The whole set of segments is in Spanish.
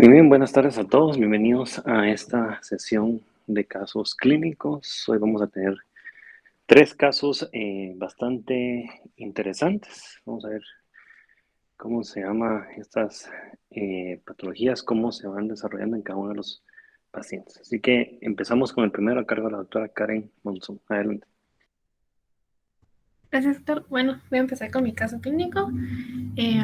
Muy bien, buenas tardes a todos. Bienvenidos a esta sesión de casos clínicos. Hoy vamos a tener tres casos bastante interesantes. Vamos a ver cómo se llama estas patologías, cómo se van desarrollando en cada uno de los pacientes. Así que empezamos con el primero a cargo de la doctora Karen Monzón. Adelante. Gracias, doctor. Bueno, voy a empezar con mi caso clínico. Eh,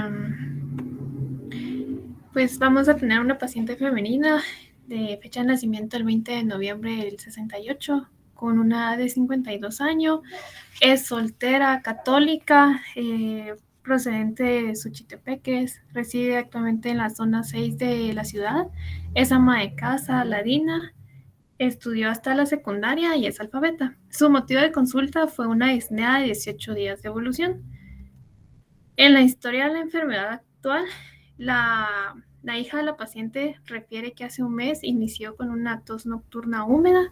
pues vamos a tener una paciente femenina de fecha de nacimiento el 20 de noviembre del 68, con una edad de 52 años. Es soltera, católica, procedente de Suchitepeques. Reside actualmente en la zona 6 de la ciudad. Es ama de casa, ladina. Estudió hasta la secundaria y es alfabeta. Su motivo de consulta fue una disnea de 18 días de evolución. En la historia de la enfermedad actual, la hija de la paciente refiere que hace un mes inició con una tos nocturna húmeda,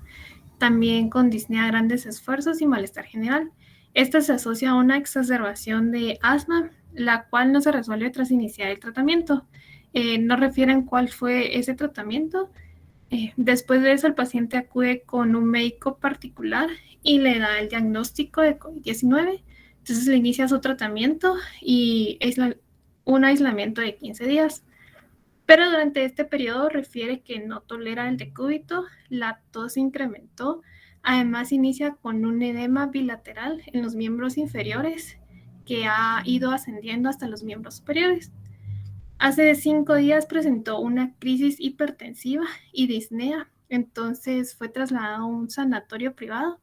también con disnea a grandes esfuerzos y malestar general. Esta se asocia a una exacerbación de asma, la cual no se resuelve tras iniciar el tratamiento. No refieren cuál fue ese tratamiento. Después de eso, el paciente acude con un médico particular y le da el diagnóstico de COVID-19. Entonces le inicia su tratamiento y un aislamiento de 15 días. Pero durante este periodo refiere que no tolera el decúbito, la tos se incrementó, además inicia con un edema bilateral en los miembros inferiores que ha ido ascendiendo hasta los miembros superiores. Hace 5 días presentó una crisis hipertensiva y disnea, entonces fue trasladado a un sanatorio privado.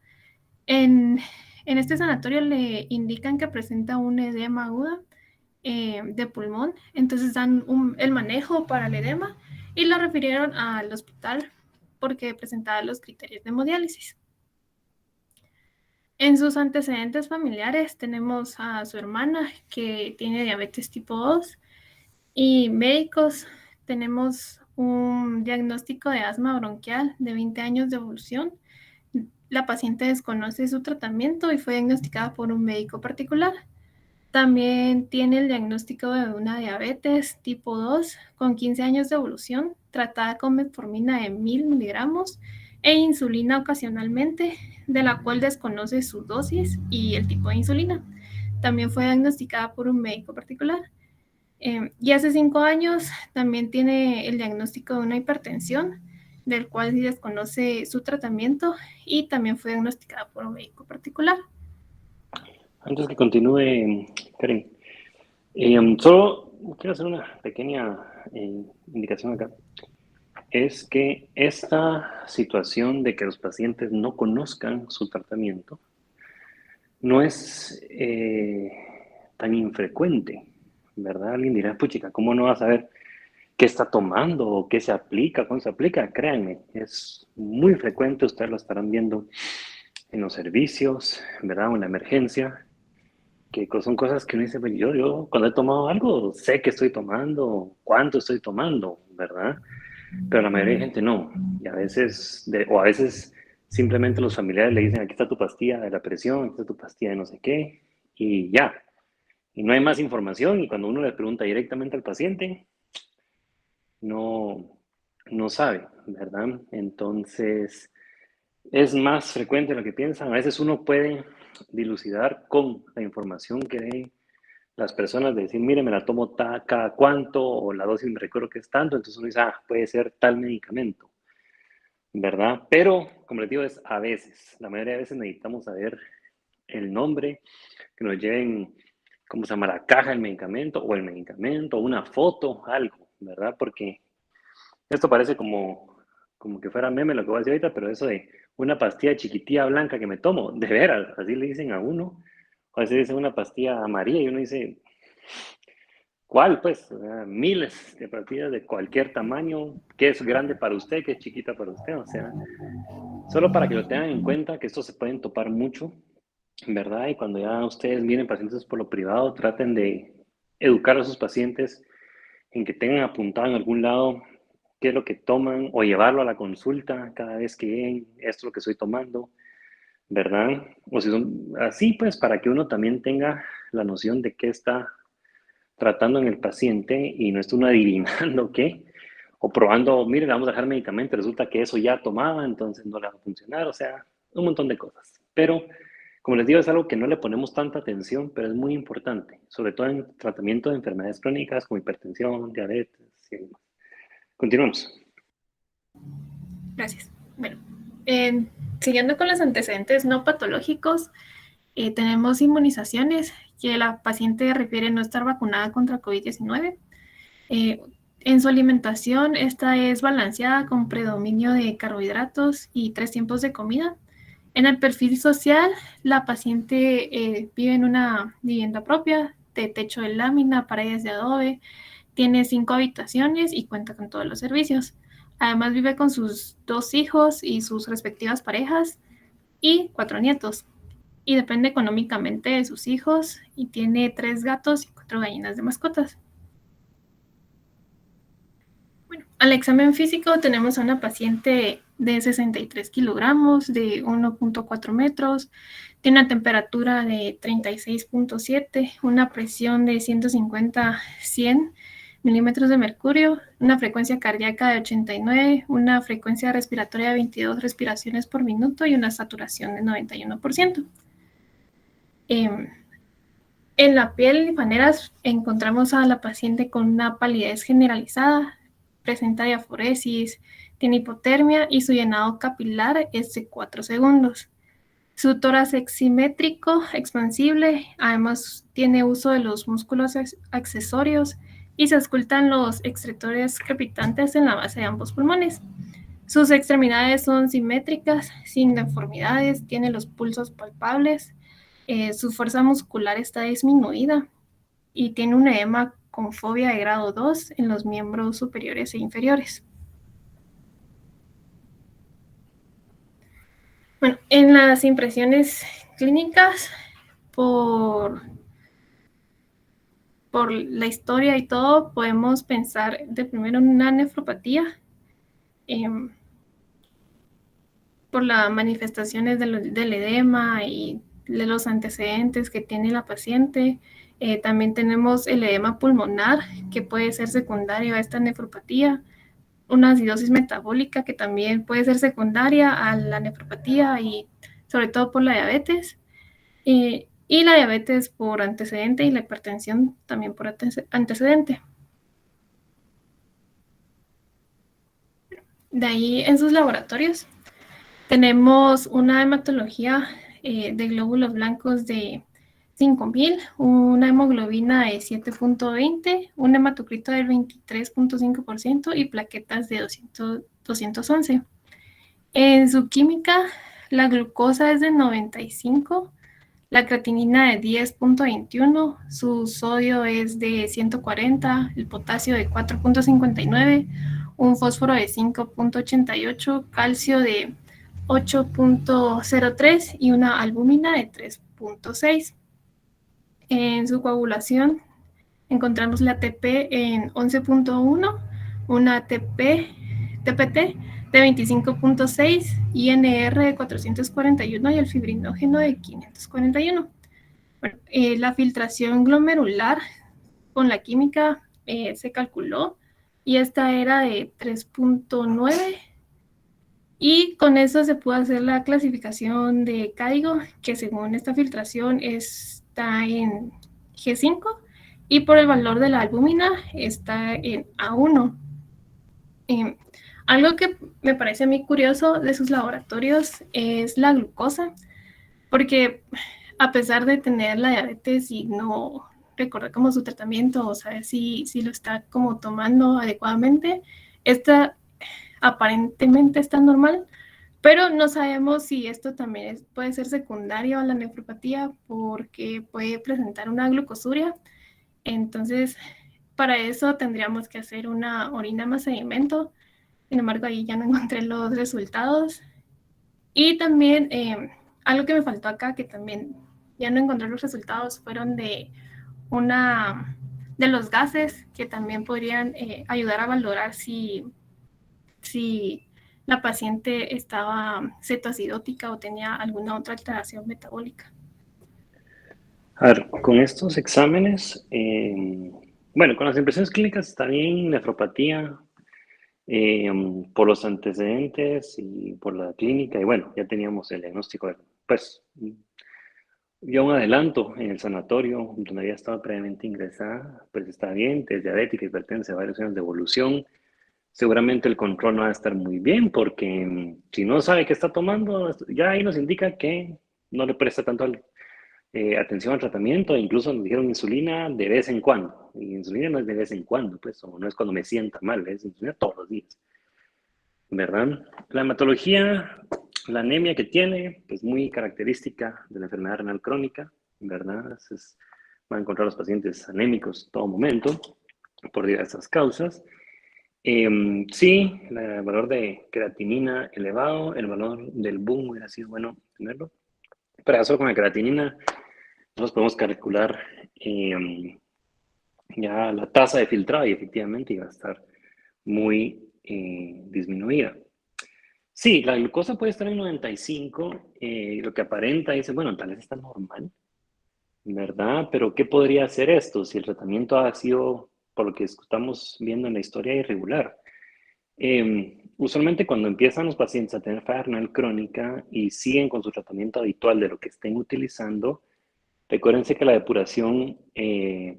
En este sanatorio le indican que presenta un edema aguda de pulmón, entonces dan el manejo para el edema y lo refirieron al hospital porque presentaba los criterios de hemodiálisis. En sus antecedentes familiares tenemos a su hermana que tiene diabetes tipo 2 y médicos. Tenemos un diagnóstico de asma bronquial de 20 años de evolución. La paciente desconoce su tratamiento y fue diagnosticada por un médico particular. También tiene el diagnóstico de una diabetes tipo 2 con 15 años de evolución, tratada con metformina de 1000 miligramos e insulina ocasionalmente, de la cual desconoce su dosis y el tipo de insulina. También fue diagnosticada por un médico particular. Y hace 5 años también tiene el diagnóstico de una hipertensión, del cual sí desconoce su tratamiento y también fue diagnosticada por un médico particular. Antes que continúe, Karen, solo quiero hacer una pequeña indicación acá. Es que esta situación de que los pacientes no conozcan su tratamiento no es tan infrecuente, ¿verdad? Alguien dirá, puchica, ¿cómo no va a saber qué está tomando o qué se aplica, cuándo se aplica? Créanme, es muy frecuente, ustedes lo estarán viendo en los servicios, ¿verdad? O en la emergencia, que son cosas que uno dice, pues yo cuando he tomado algo, sé que estoy tomando, cuánto estoy tomando, ¿verdad? Pero la mayoría de gente no. Y a veces, o a veces simplemente los familiares le dicen, aquí está tu pastilla de la presión, aquí está tu pastilla de no sé qué, y ya. Y no hay más información. Y cuando uno le pregunta directamente al paciente, no, no sabe, ¿verdad? Entonces, es más frecuente de lo que piensan. A veces uno puede dilucidar con la información que den las personas de decir, mire, me la tomo cada cuánto, o la dosis me recuerdo que es tanto, entonces uno dice, ah, puede ser tal medicamento. ¿Verdad? Pero, como les digo, es a veces. La mayoría de veces necesitamos saber el nombre, que nos lleven, ¿cómo se llama? La caja del medicamento o el medicamento, una foto, algo, ¿verdad? Porque esto parece como que fuera meme lo que voy a decir ahorita, pero eso de una pastilla chiquitilla blanca que me tomo, de veras, así le dicen a uno. O a veces dicen una pastilla amarilla y uno dice, ¿cuál? Pues miles de pastillas de cualquier tamaño, que es grande para usted, que es chiquita para usted, o sea, solo para que lo tengan en cuenta, que estos se pueden topar mucho, ¿verdad? Y cuando ya ustedes miren pacientes por lo privado, traten de educar a sus pacientes en que tengan apuntado en algún lado qué es lo que toman o llevarlo a la consulta cada vez que lleguen, esto es lo que estoy tomando, ¿verdad? O si son así, pues para que uno también tenga la noción de qué está tratando en el paciente y no esté uno adivinando qué, o probando, mire, le vamos a dejar medicamento, resulta que eso ya tomaba, entonces no le va a funcionar, o sea, un montón de cosas. Pero, como les digo, es algo que no le ponemos tanta atención, pero es muy importante, sobre todo en tratamiento de enfermedades crónicas como hipertensión, diabetes y demás. Continuamos. Gracias. Bueno, siguiendo con los antecedentes no patológicos, tenemos inmunizaciones que la paciente refiere no estar vacunada contra COVID-19. En su alimentación, esta es balanceada con predominio de carbohidratos y 3 tiempos de comida. En el perfil social, la paciente vive en una vivienda propia, de techo de lámina, paredes de adobe, tiene 5 habitaciones y cuenta con todos los servicios. Además, vive con sus 2 hijos y sus respectivas parejas y 4 nietos. Y depende económicamente de sus hijos y tiene 3 gatos y 4 gallinas de mascotas. Bueno, al examen físico tenemos a una paciente de 63 kilogramos, de 1.4 metros, tiene una temperatura de 36.7, una presión de 150-100 milímetros de mercurio, una frecuencia cardíaca de 89, una frecuencia respiratoria de 22 respiraciones por minuto y una saturación de 91%. En la piel y maneras encontramos a la paciente con una palidez generalizada, presenta diaforesis, tiene hipotermia y su llenado capilar es de 4 segundos. Su tórax es simétrico, expansible, además tiene uso de los músculos accesorios y se auscultan los excretores crepitantes en la base de ambos pulmones. Sus extremidades son simétricas, sin deformidades, tiene los pulsos palpables, su fuerza muscular está disminuida y tiene un edema con fobia de grado 2 en los miembros superiores e inferiores. Bueno, en las impresiones clínicas, por la historia y todo, podemos pensar de primero en una nefropatía, por las manifestaciones del edema y de los antecedentes que tiene la paciente. También tenemos el edema pulmonar, que puede ser secundario a esta nefropatía, una acidosis metabólica que también puede ser secundaria a la nefropatía y sobre todo por la diabetes, y la diabetes por antecedente y la hipertensión también por antecedente. De ahí en sus laboratorios tenemos una hematología de glóbulos blancos de 5.000, una hemoglobina de 7.20, un hematocrito del 23.5% y plaquetas de 211. En su química, la glucosa es de 95, la creatinina de 10.21, su sodio es de 140, el potasio de 4.59, un fósforo de 5.88, calcio de 8.03 y una albúmina de 3.6. En su coagulación encontramos la ATP en 11.1, una TPT de 25.6, INR de 441 y el fibrinógeno de 541. Bueno, la filtración glomerular con la química se calculó y esta era de 3.9 y con eso se pudo hacer la clasificación de CAIGO, que según esta filtración está en G5 y por el valor de la albúmina está en A1. Algo que me parece a mí curioso de sus laboratorios es la glucosa, porque a pesar de tener la diabetes y no recordar como su tratamiento o saber si lo está como tomando adecuadamente, esta aparentemente está normal, pero no sabemos si esto también puede ser secundario a la nefropatía porque puede presentar una glucosuria. Entonces, para eso tendríamos que hacer una orina más sedimento. Sin embargo, ahí ya no encontré los resultados. Y también algo que me faltó acá, que también ya no encontré los resultados, fueron de los gases que también podrían ayudar a valorar si la paciente estaba cetoacidótica o tenía alguna otra alteración metabólica. A ver, con estos exámenes, bueno, con las impresiones clínicas está bien, nefropatía, por los antecedentes y por la clínica. Y bueno, ya teníamos el diagnóstico, pues, ya un adelanto en el sanatorio donde había estado previamente ingresada, pues está bien, es diabética, hipertensa, varios años de evolución. Seguramente el control no va a estar muy bien porque si no sabe qué está tomando, ya ahí nos indica que no le presta tanto atención al tratamiento. Incluso nos dijeron insulina de vez en cuando. Y insulina no es de vez en cuando, pues, o no es cuando me sienta mal, es insulina todos los días, ¿verdad? La hematología, la anemia que tiene, pues muy característica de la enfermedad renal crónica, ¿verdad? Van a encontrar los pacientes anémicos en todo momento por diversas causas. Sí, el valor de creatinina elevado, el valor del boom hubiera sido bueno tenerlo. Pero solo con la creatinina nosotros podemos calcular ya la tasa de filtrado y efectivamente iba a estar muy disminuida. Sí, la glucosa puede estar en 95, lo que aparenta dice, bueno, tal vez está normal, ¿verdad? Pero ¿qué podría hacer esto si el tratamiento ha sido, por lo que estamos viendo en la historia, irregular? Usualmente cuando empiezan los pacientes a tener falla renal crónica y siguen con su tratamiento habitual de lo que estén utilizando, recuérdense que la depuración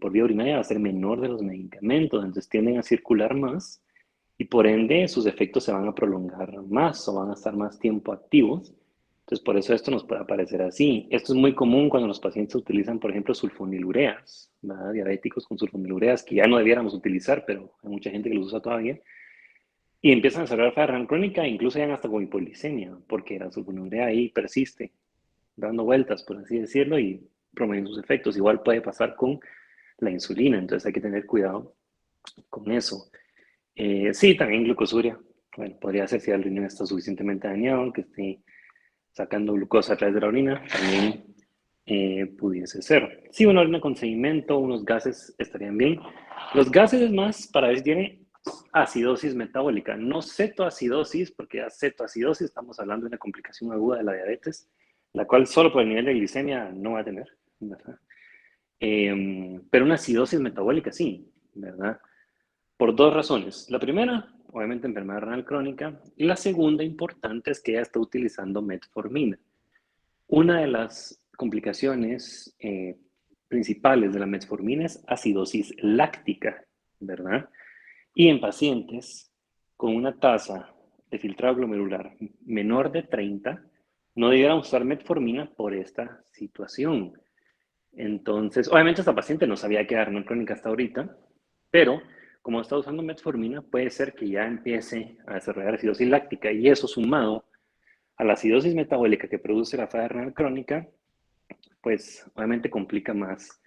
por vía urinaria va a ser menor de los medicamentos, entonces tienden a circular más y por ende sus efectos se van a prolongar más o van a estar más tiempo activos. Entonces por eso esto nos puede aparecer así. Esto es muy común cuando los pacientes utilizan, por ejemplo, sulfonilureas, ¿verdad? Diabéticos con sulfonilureas que ya no debiéramos utilizar, pero hay mucha gente que los usa todavía. Y empiezan a desarrollar falla renal crónica, incluso ya hasta con hipoglicemia, porque la sulfonilurea ahí persiste, dando vueltas, por así decirlo, y promoviendo sus efectos. Igual puede pasar con la insulina, entonces hay que tener cuidado con eso. Sí, también glucosuria. Bueno, podría ser si el riñón está suficientemente dañado, que esté sacando glucosa a través de la orina, también pudiese ser. Sí, una orina con sedimento, unos gases estarían bien. Los gases es más para ver si tiene acidosis metabólica, no cetoacidosis, porque ya cetoacidosis estamos hablando de una complicación aguda de la diabetes, la cual solo por el nivel de glicemia no va a tener, ¿verdad? Pero una acidosis metabólica sí, ¿verdad? Por dos razones. La primera, obviamente, enfermedad renal crónica. Y la segunda importante es que ella está utilizando metformina. Una de las complicaciones principales de la metformina es acidosis láctica, ¿verdad? Y en pacientes con una tasa de filtrado glomerular menor de 30, no debieran usar metformina por esta situación. Entonces, obviamente esta paciente no sabía que era renal crónica hasta ahorita, pero como está usando metformina, puede ser que ya empiece a desarrollar acidosis láctica y eso sumado a la acidosis metabólica que produce la falla renal crónica, pues obviamente complica más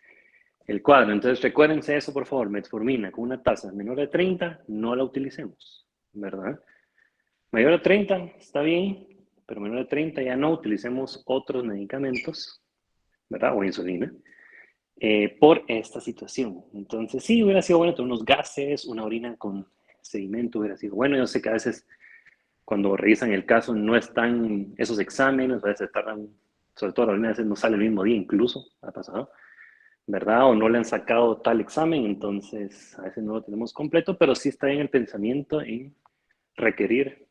el cuadro. Entonces recuérdense eso, por favor, metformina con una tasa menor de 30, no la utilicemos, ¿verdad? Mayor de 30 está bien, pero menor de 30 ya no utilicemos otros medicamentos, ¿verdad? O insulina. Por esta situación. Entonces, sí, hubiera sido bueno tener unos gases, una orina con sedimento, hubiera sido bueno. Yo sé que a veces cuando revisan el caso no están esos exámenes, a veces tardan, sobre todo la orina a veces no sale el mismo día, incluso ha pasado, ¿verdad? O no le han sacado tal examen, entonces a veces no lo tenemos completo, pero sí está en el pensamiento en requerir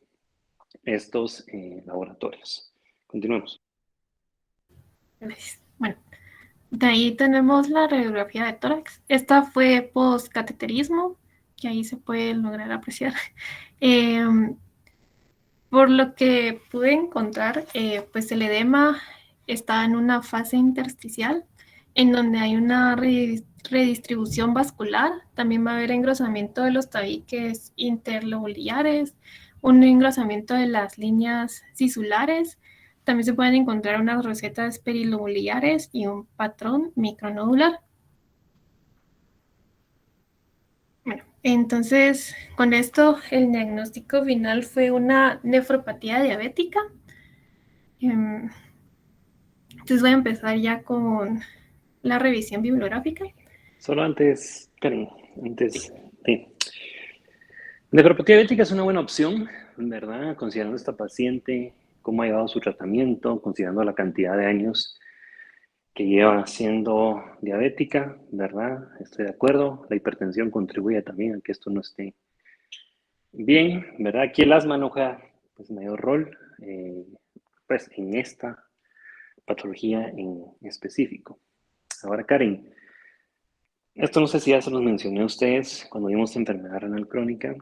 estos laboratorios. Continuemos. Bueno, de ahí tenemos la radiografía de tórax. Esta fue post-cateterismo, que ahí se puede lograr apreciar. Eh, por lo que pude encontrar, pues el edema está en una fase intersticial, en donde hay una redistribución vascular. También va a haber engrosamiento de los tabiques interlobulares, un engrosamiento de las líneas sisulares. También se pueden encontrar unas rosetas perilobulares y un patrón micronodular. Bueno, entonces con esto el diagnóstico final fue una nefropatía diabética. Entonces voy a empezar ya con la revisión bibliográfica. Solo antes, esperen, antes, sí. Nefropatía diabética es una buena opción, ¿verdad? Considerando esta paciente, cómo ha llevado su tratamiento, considerando la cantidad de años que lleva siendo diabética, ¿verdad? Estoy de acuerdo. La hipertensión contribuye también a que esto no esté Bien, ¿verdad? Aquí el asma no juega pues, mayor rol pues, en esta patología en específico. Ahora, Karen, esto no sé si ya se los mencioné a ustedes cuando vimos enfermedad renal crónica,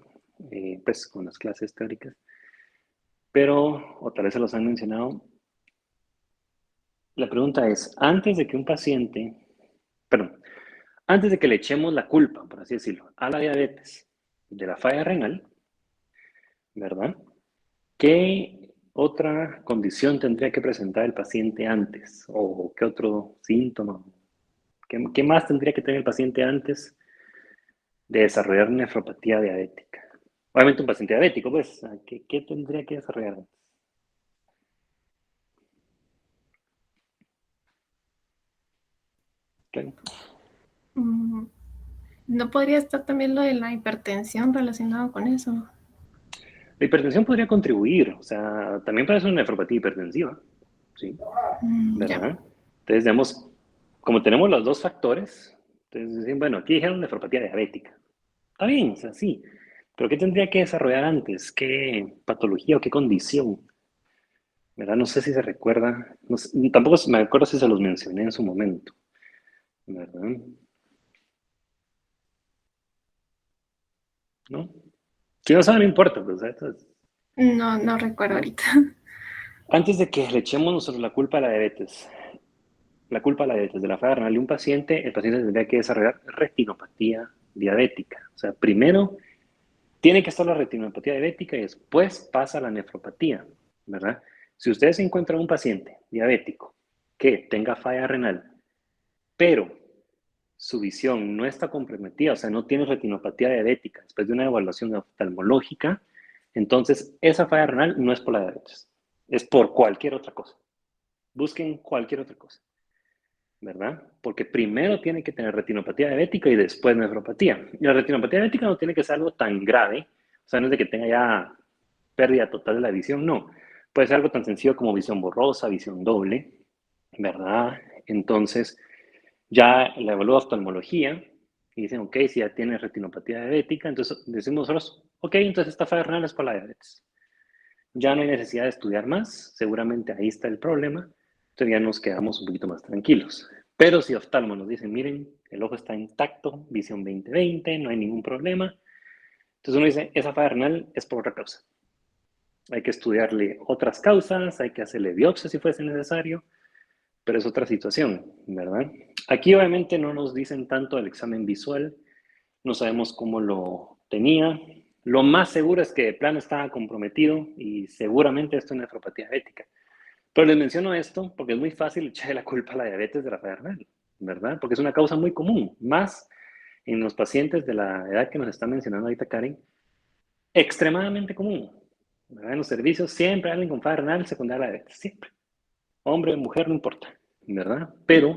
pues con las clases teóricas, pero, o tal vez se los han mencionado, la pregunta es, antes de que le echemos la culpa, por así decirlo, a la diabetes de la falla renal, ¿verdad? ¿Qué otra condición tendría que presentar el paciente antes? ¿O qué otro síntoma? ¿Qué más tendría que tener el paciente antes de desarrollar nefropatía diabética? Obviamente un paciente diabético, pues, ¿qué tendría que desarrollar antes? Claro. Mm, ¿No podría estar también lo de la hipertensión relacionado con eso? La hipertensión podría contribuir, o sea, también puede ser una nefropatía hipertensiva, ¿sí? Ya. ¿Verdad? Entonces, digamos, como tenemos los dos factores, entonces dicen, bueno, aquí dijeron nefropatía diabética. Está bien, o sea, sí, pero ¿qué tendría que desarrollar antes? ¿Qué patología o qué condición? ¿Verdad? No sé si se recuerda, no sé, tampoco me acuerdo si se los mencioné en su momento, ¿verdad? ¿No? Si no saben, no importa, pues, No, no recuerdo ¿no? ahorita. Antes de que le echemos nosotros la culpa a la diabetes de la falla renal de un paciente, el paciente tendría que desarrollar retinopatía diabética. O sea, primero tiene que estar la retinopatía diabética y después pasa la nefropatía, ¿verdad? Si ustedes encuentran un paciente diabético que tenga falla renal, pero su visión no está comprometida, o sea, no tiene retinopatía diabética después de una evaluación oftalmológica, entonces esa falla renal no es por la diabetes, es por cualquier otra cosa. Busquen cualquier otra cosa, ¿verdad? Porque primero tiene que tener retinopatía diabética y después nefropatía. Y la retinopatía diabética no tiene que ser algo tan grave, o sea, no es de que tenga ya pérdida total de la visión, no. Puede ser algo tan sencillo como visión borrosa, visión doble, ¿verdad? Entonces, ya la evalúa oftalmología y dicen, ok, si ya tiene retinopatía diabética, entonces decimos nosotros, ok, entonces esta falla renal es por la diabetes. Ya no hay necesidad de estudiar más, seguramente ahí está el problema, entonces ya nos quedamos un poquito más tranquilos. Pero si oftalmo nos dicen, miren, el ojo está intacto, visión 20/20, no hay ningún problema, entonces uno dice, esa falla renal es por otra causa. Hay que estudiarle otras causas, hay que hacerle biopsia si fuese necesario, pero es otra situación, ¿verdad? Aquí obviamente no nos dicen tanto el examen visual, no sabemos cómo lo tenía. Lo más seguro es que de plano estaba comprometido y seguramente esto es nefropatía diabética. Pero les menciono esto porque es muy fácil echarle la culpa a la diabetes de la falla renal, ¿verdad? Porque es una causa muy común, más en los pacientes de la edad que nos está mencionando ahorita Karen, extremadamente común. ¿Verdad? En los servicios siempre alguien con falla renal secundaria a la diabetes, siempre. Hombre o mujer, no importa, ¿verdad? Pero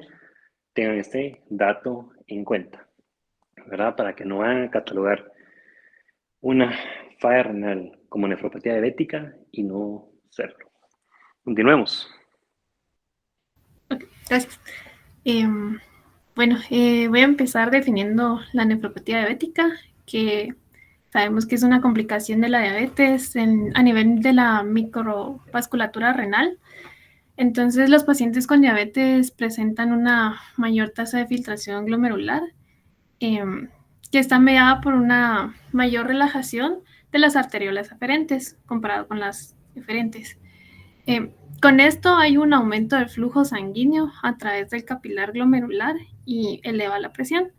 tengan este dato en cuenta, ¿verdad? Para que no van a catalogar una falla renal como nefropatía diabética y no serlo. Continuemos. Ok, gracias. Em, bueno, voy a empezar definiendo la nefropatía diabética, que sabemos que es una complicación de la diabetes a nivel de la microvasculatura renal. Entonces, los pacientes con diabetes presentan una mayor tasa de filtración glomerular, em, que está mediada por una mayor relajación de las arteriolas aferentes comparado con las eferentes. Eh, con esto hay un aumento del flujo sanguíneo a través del capilar glomerular y eleva la presión.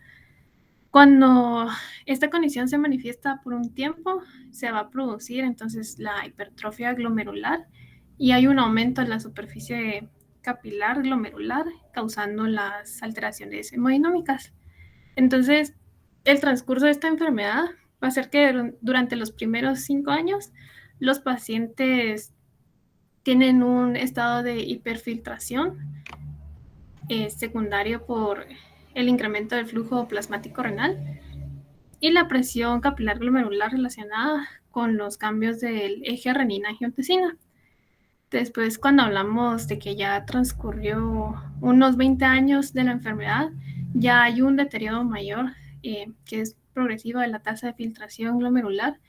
Cuando esta condición se manifiesta por un tiempo, se va a producir entonces la hipertrofia glomerular y hay un aumento en la superficie capilar glomerular causando las alteraciones hemodinámicas. Entonces, el transcurso de esta enfermedad va a ser que durante los primeros 5 años los pacientes tienen un estado de hiperfiltración secundario por el incremento del flujo plasmático renal y la presión capilar glomerular relacionada con los cambios del eje renina-angiotensina. Después, cuando hablamos de que ya transcurrió unos 20 años de la enfermedad, ya hay un deterioro mayor que es progresivo de la tasa de filtración glomerular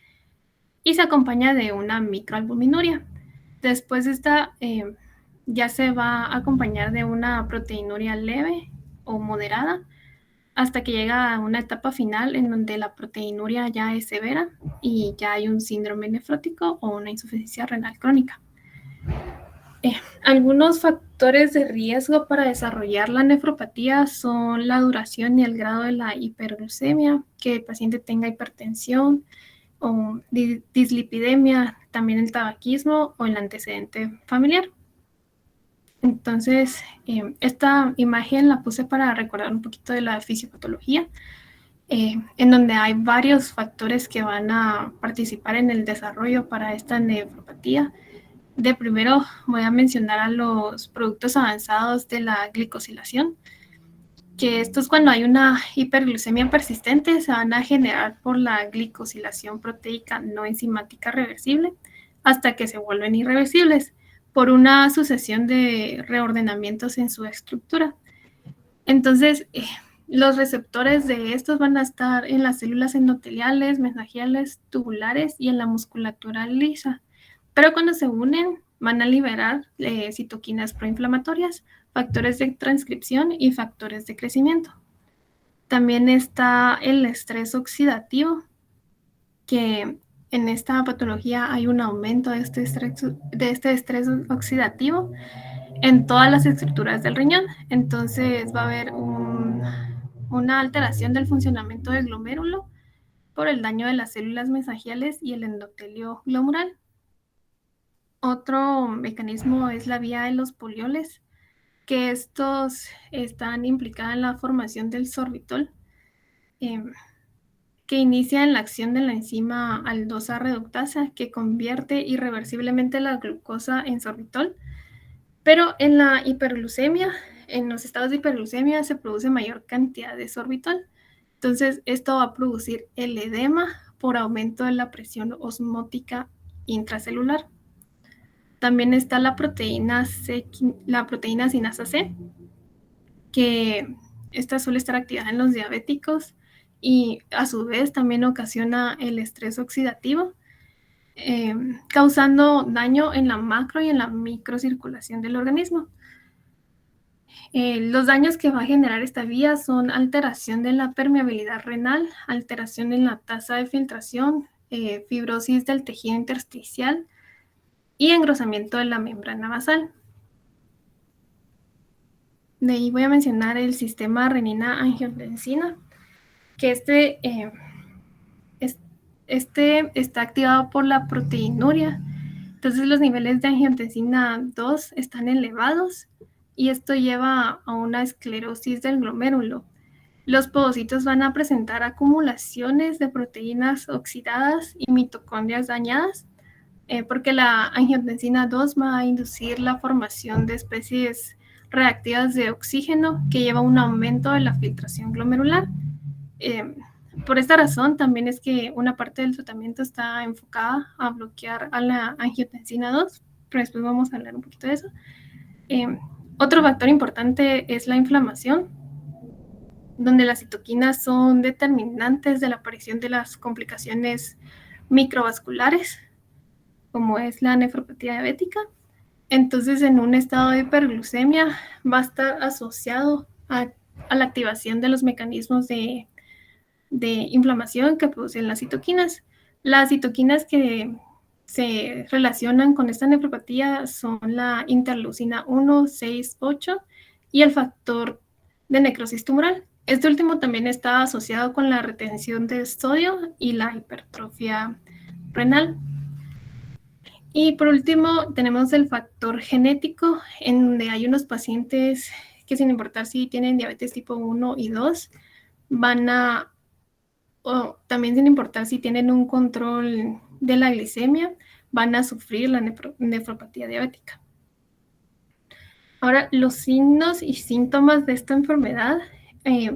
y se acompaña de una microalbuminuria. Después esta ya se va a acompañar de una proteinuria leve o moderada hasta que llega a una etapa final en donde la proteinuria ya es severa y ya hay un síndrome nefrótico o una insuficiencia renal crónica. Algunos factores de riesgo para desarrollar la nefropatía son la duración y el grado de la hiperglucemia, que el paciente tenga hipertensión o dislipidemia, también el tabaquismo o el antecedente familiar. Entonces, esta imagen la puse para recordar un poquito de la fisiopatología, en donde hay varios factores que van a participar en el desarrollo para esta nefropatía. De primero voy a mencionar a los productos avanzados de la glicosilación, que estos cuando hay una hiperglucemia persistente se van a generar por la glicosilación proteica no enzimática reversible hasta que se vuelven irreversibles por una sucesión de reordenamientos en su estructura. Entonces, los receptores de estos van a estar en las células endoteliales, mesangiales, tubulares y en la musculatura lisa. Pero cuando se unen, van a liberar citoquinas proinflamatorias, factores de transcripción y factores de crecimiento. También está el estrés oxidativo, que en esta patología hay un aumento de este estrés oxidativo en todas las estructuras del riñón. Entonces va a haber una alteración del funcionamiento del glomérulo por el daño de las células mesangiales y el endotelio glomerular. Otro mecanismo es la vía de los polioles, que estos están implicados en la formación del sorbitol, que inicia en la acción de la enzima aldosa reductasa, que convierte irreversiblemente la glucosa en sorbitol. Pero en la hiperglucemia, en los estados de hiperglucemia, se produce mayor cantidad de sorbitol. Entonces, esto va a producir el edema por aumento de la presión osmótica intracelular. También está la proteína sinasa C, que esta suele estar activada en los diabéticos y a su vez también ocasiona el estrés oxidativo, causando daño en la macro y en la microcirculación del organismo. Los daños que va a generar esta vía son alteración de la permeabilidad renal, alteración en la tasa de filtración, fibrosis del tejido intersticial y engrosamiento de la membrana basal. De ahí voy a mencionar el sistema renina-angiotensina, que este está activado por la proteinuria. Entonces los niveles de angiotensina 2 están elevados y esto lleva a una esclerosis del glomérulo. Los podocitos van a presentar acumulaciones de proteínas oxidadas y mitocondrias dañadas, porque la angiotensina 2 va a inducir la formación de especies reactivas de oxígeno que lleva a un aumento de la filtración glomerular. Por esta razón también es que una parte del tratamiento está enfocada a bloquear a la angiotensina 2, pero después vamos a hablar un poquito de eso. Otro factor importante es la inflamación, donde las citoquinas son determinantes de la aparición de las complicaciones microvasculares, como es la nefropatía diabética. Entonces, en un estado de hiperglucemia va a estar asociado a la activación de los mecanismos de inflamación que producen las citoquinas. Las citoquinas que se relacionan con esta nefropatía son la interleucina 1, 6, 8 y el factor de necrosis tumoral. Este último también está asociado con la retención de sodio y la hipertrofia renal. Y por último, tenemos el factor genético, en donde hay unos pacientes que, sin importar si tienen diabetes tipo 1 y 2, o también sin importar si tienen un control de la glicemia, van a sufrir la nefropatía diabética. Ahora, los signos y síntomas de esta enfermedad,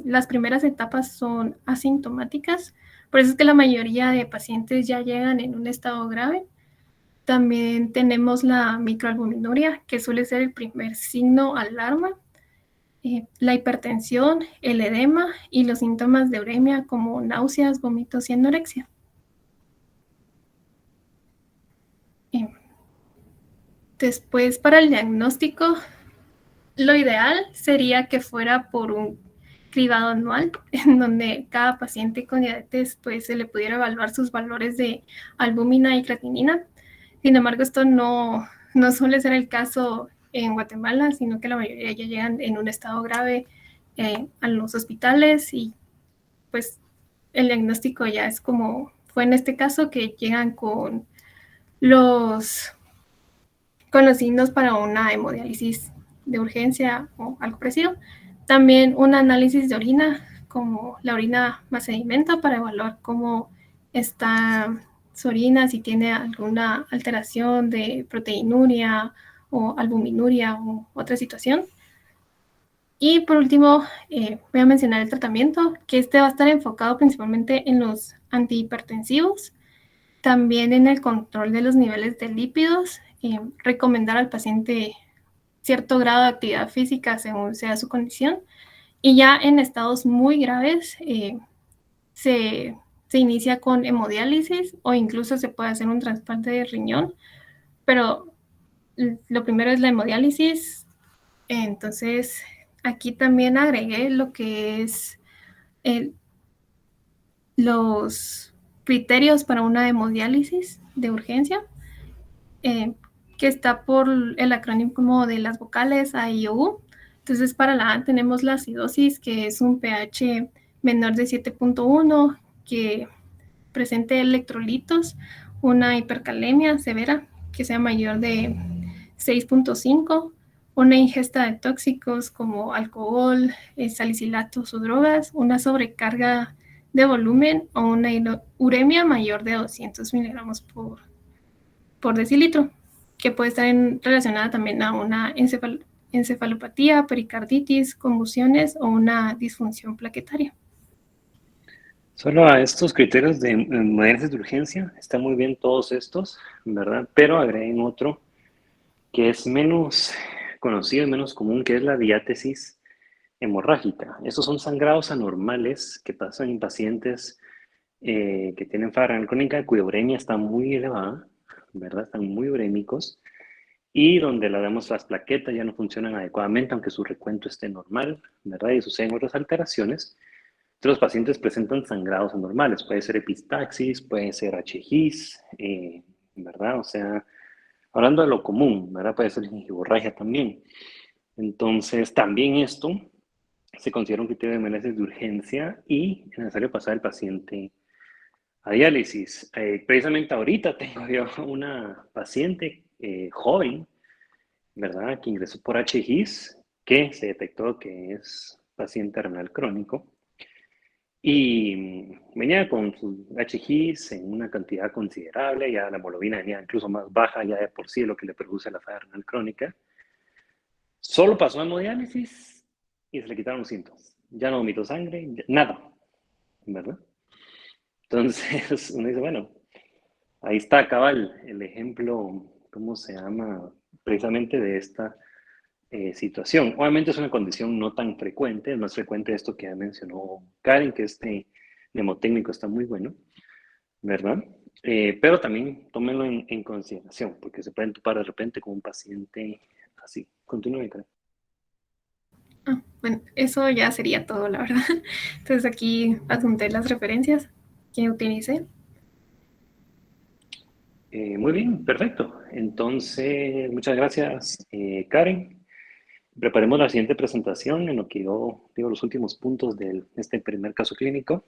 las primeras etapas son asintomáticas, por eso es que la mayoría de pacientes ya llegan en un estado grave. También tenemos la microalbuminuria, que suele ser el primer signo alarma, la hipertensión, el edema y los síntomas de uremia como náuseas, vómitos y anorexia. Después, para el diagnóstico, lo ideal sería que fuera por un cribado anual, en donde cada paciente con diabetes pues, se le pudiera evaluar sus valores de albúmina y creatinina. Sin embargo, esto no suele ser el caso en Guatemala, sino que la mayoría ya llegan en un estado grave a los hospitales y pues el diagnóstico ya es como fue en este caso, que llegan los, con los signos para una hemodiálisis de urgencia o algo parecido. También un análisis de orina, como la orina más sedimenta, para evaluar cómo está su orina, si tiene alguna alteración de proteinuria o albuminuria o otra situación. Y por último, voy a mencionar el tratamiento, que este va a estar enfocado principalmente en los antihipertensivos, también en el control de los niveles de lípidos, recomendar al paciente cierto grado de actividad física según sea su condición. Y ya en estados muy graves se inicia con hemodiálisis o incluso se puede hacer un trasplante de riñón, pero lo primero es la hemodiálisis. Entonces, aquí también agregué lo que es los criterios para una hemodiálisis de urgencia, que está por el acrónimo de las vocales A, I, O, U. Entonces, para la A tenemos la acidosis, que es un pH menor de 7.1, que presente electrolitos, una hipercalemia severa, que sea mayor de 6.5, una ingesta de tóxicos como alcohol, salicilatos o drogas, una sobrecarga de volumen o una uremia mayor de 200 miligramos por decilitro, que puede estar relacionada también a una encefalopatía, pericarditis, convulsiones o una disfunción plaquetaria. Solo a estos criterios de hemodiálisis de urgencia, están muy bien todos estos, ¿verdad? Pero agreguen otro que es menos conocido y menos común, que es la diátesis hemorrágica. Estos son sangrados anormales que pasan en pacientes que tienen falla renal crónica cuya uremia está muy elevada, ¿verdad? Están muy urémicos y donde las plaquetas ya no funcionan adecuadamente, aunque su recuento esté normal, ¿verdad? Y suceden otras alteraciones. Entonces, los pacientes presentan sangrados anormales. Puede ser epistaxis, puede ser HGIS, ¿verdad? O sea, hablando de lo común, ¿verdad? Puede ser gingivorragia también. Entonces, también esto se considera un criterio de hemodiálisis de urgencia y es necesario pasar el paciente a diálisis. Precisamente ahorita tengo yo una paciente joven, ¿verdad? Que ingresó por HGIS, que se detectó que es paciente renal crónico y venía con su HGIS en una cantidad considerable, ya la hemoglobina venía incluso más baja ya de por sí, lo que le produce la falla renal crónica. Solo pasó a hemodiálisis y se le quitaron los síntomas. Ya no vomitó sangre, nada, ¿verdad? Entonces uno dice, bueno, ahí está cabal el ejemplo, ¿cómo se llama? Precisamente de esta situación. Obviamente es una condición no tan frecuente, es más frecuente esto que ya mencionó Karen, que este mnemotécnico está muy bueno, ¿verdad? Pero también tómenlo en consideración, porque se pueden topar de repente con un paciente así. Continúe, Karen. Bueno, eso ya sería todo, la verdad. Entonces aquí apunté las referencias que utilicé. Muy bien, perfecto. Entonces, muchas gracias, Karen. Preparemos la siguiente presentación en lo que yo digo los últimos puntos de este primer caso clínico.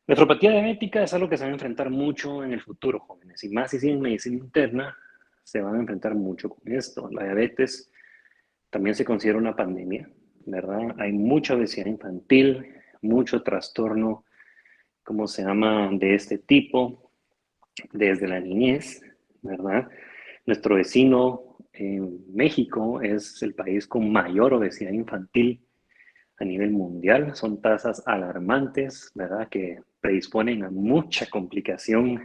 Nefropatía diabética es algo que se va a enfrentar mucho en el futuro, jóvenes, y más si siguen medicina interna, se van a enfrentar mucho con esto. La diabetes también se considera una pandemia, ¿verdad? Hay mucha obesidad infantil, mucho trastorno, ¿cómo se llama?, de este tipo, desde la niñez, ¿verdad? Nuestro vecino México es el país con mayor obesidad infantil a nivel mundial. Son tasas alarmantes, ¿verdad? Que predisponen a mucha complicación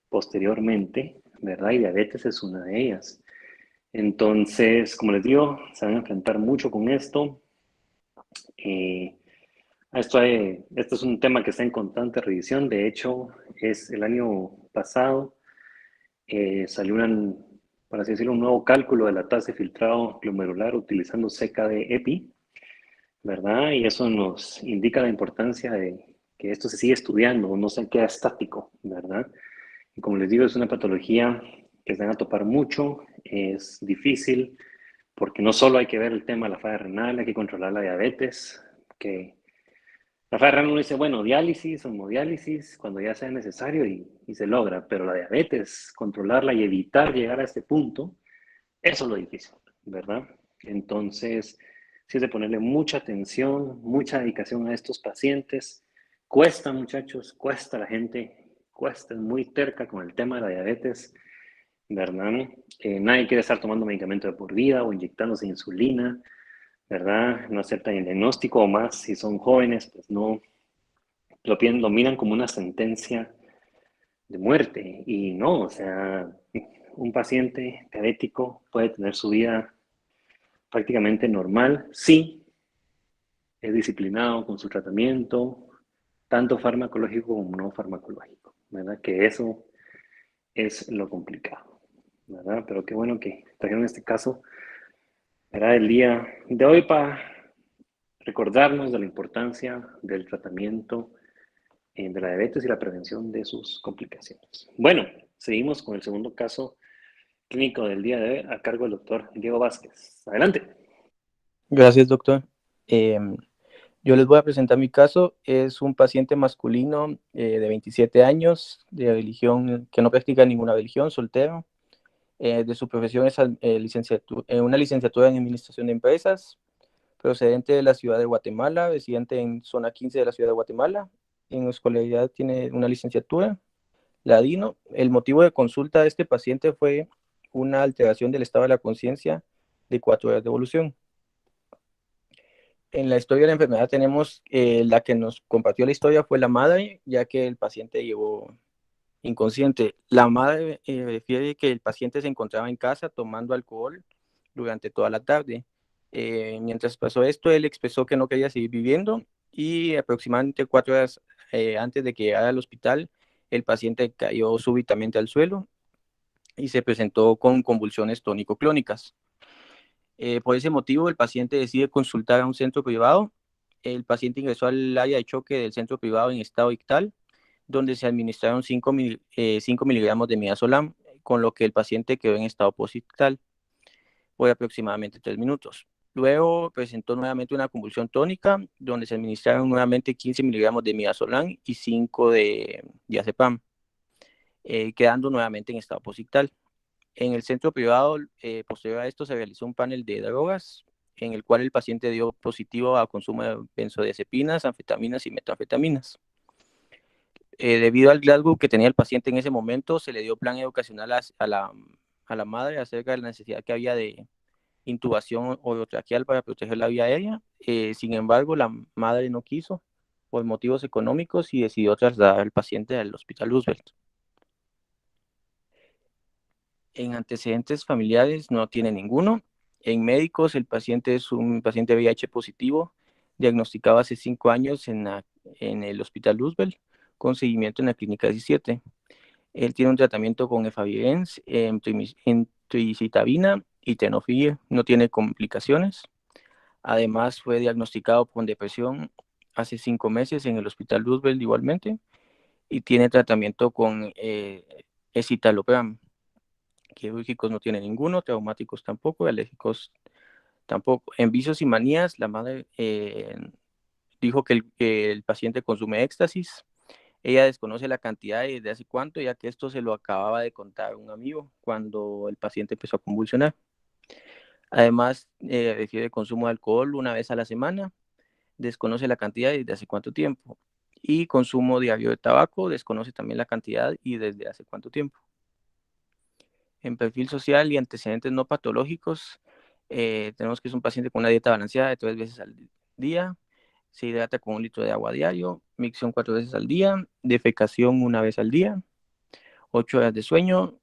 posteriormente, ¿verdad? Y diabetes es una de ellas. Entonces, como les digo, se van a enfrentar mucho con esto. Esto es un tema que está en constante revisión. De hecho, es el año pasado salió por así decirlo, un nuevo cálculo de la tasa de filtrado glomerular utilizando CKD-EPI, ¿verdad? Y eso nos indica la importancia de que esto se sigue estudiando, no se queda estático, ¿verdad? Y como les digo, es una patología que se van a topar mucho, es difícil, porque no solo hay que ver el tema de la falla renal, hay que controlar la diabetes, que la falla renal uno dice, bueno, diálisis o hemodiálisis cuando ya sea necesario y se logra, pero la diabetes, controlarla y evitar llegar a este punto, eso es lo difícil, ¿verdad? Entonces, sí es de ponerle mucha atención, mucha dedicación a estos pacientes. Cuesta, muchachos, cuesta la gente, cuesta, es muy terca con el tema de la diabetes, ¿verdad? Nadie quiere estar tomando medicamento de por vida o inyectándose insulina, ¿verdad? No aceptan el diagnóstico o más si son jóvenes, pues no, lo miran como una sentencia de muerte y no, o sea, un paciente diabético puede tener su vida prácticamente normal si es disciplinado con su tratamiento, tanto farmacológico como no farmacológico, ¿verdad? Que eso es lo complicado, ¿verdad? Pero qué bueno que trajeron este caso, ¿verdad? El día de hoy para recordarnos de la importancia del tratamiento de la diabetes y la prevención de sus complicaciones. Bueno, seguimos con el segundo caso clínico del día de hoy a cargo del doctor Diego Vázquez. Adelante. Gracias, doctor. Yo les voy a presentar mi caso. Es un paciente masculino de 27 años, de religión, que no practica ninguna religión, soltero. De su profesión es una licenciatura en Administración de Empresas, procedente de la ciudad de Guatemala, residente en zona 15 de la ciudad de Guatemala. En escolaridad tiene una licenciatura, ladino. El motivo de consulta de este paciente fue una alteración del estado de la conciencia de 4 horas de evolución. En la historia de la enfermedad tenemos la que nos compartió la historia fue la madre, ya que el paciente llegó inconsciente. La madre refiere que el paciente se encontraba en casa tomando alcohol durante toda la tarde. Mientras pasó esto, él expresó que no quería seguir viviendo y aproximadamente 4 horas antes de que llegara al hospital, el paciente cayó súbitamente al suelo y se presentó con convulsiones tónico-clónicas. Por ese motivo, el paciente decide consultar a un centro privado. El paciente ingresó al área de choque del centro privado en estado ictal, donde se administraron 5 miligramos de midazolam, con lo que el paciente quedó en estado posictal por aproximadamente 3 minutos. Luego presentó nuevamente una convulsión tónica, donde se administraron nuevamente 15 miligramos de midazolam y 5 de diazepam, quedando nuevamente en estado posictal. En el centro privado, posterior a esto, se realizó un panel de drogas en el cual el paciente dio positivo a consumo de benzodiazepinas, anfetaminas y metanfetaminas. Debido al Glasgow que tenía el paciente en ese momento, se le dio plan educacional a la madre acerca de la necesidad que había de intubación orotraqueal para proteger la vía aérea. Sin embargo, la madre no quiso por motivos económicos y decidió trasladar al paciente al Hospital Roosevelt. En antecedentes familiares no tiene ninguno. En médicos, el paciente es un paciente VIH positivo, diagnosticado hace 5 años en el Hospital Roosevelt, con seguimiento en la Clínica 17. Él tiene un tratamiento con efavirenz, emtricitabina y tenofovir, no tiene complicaciones. Además, fue diagnosticado con depresión hace 5 meses en el Hospital Roosevelt igualmente, y tiene tratamiento con escitalopram. Quirúrgicos no tiene ninguno, traumáticos tampoco, alérgicos tampoco. En vicios y manías, la madre dijo que el paciente consume éxtasis. Ella desconoce la cantidad y desde hace cuánto, ya que esto se lo acababa de contar un amigo cuando el paciente empezó a convulsionar. Además, refiere consumo de alcohol una vez a la semana, desconoce la cantidad y desde hace cuánto tiempo. Y consumo diario de tabaco, desconoce también la cantidad y desde hace cuánto tiempo. En perfil social y antecedentes no patológicos, tenemos que es un paciente con una dieta balanceada de 3 veces al día, se hidrata con 1 litro de agua diario, micción 4 veces al día, defecación 1 vez al día, 8 horas de sueño,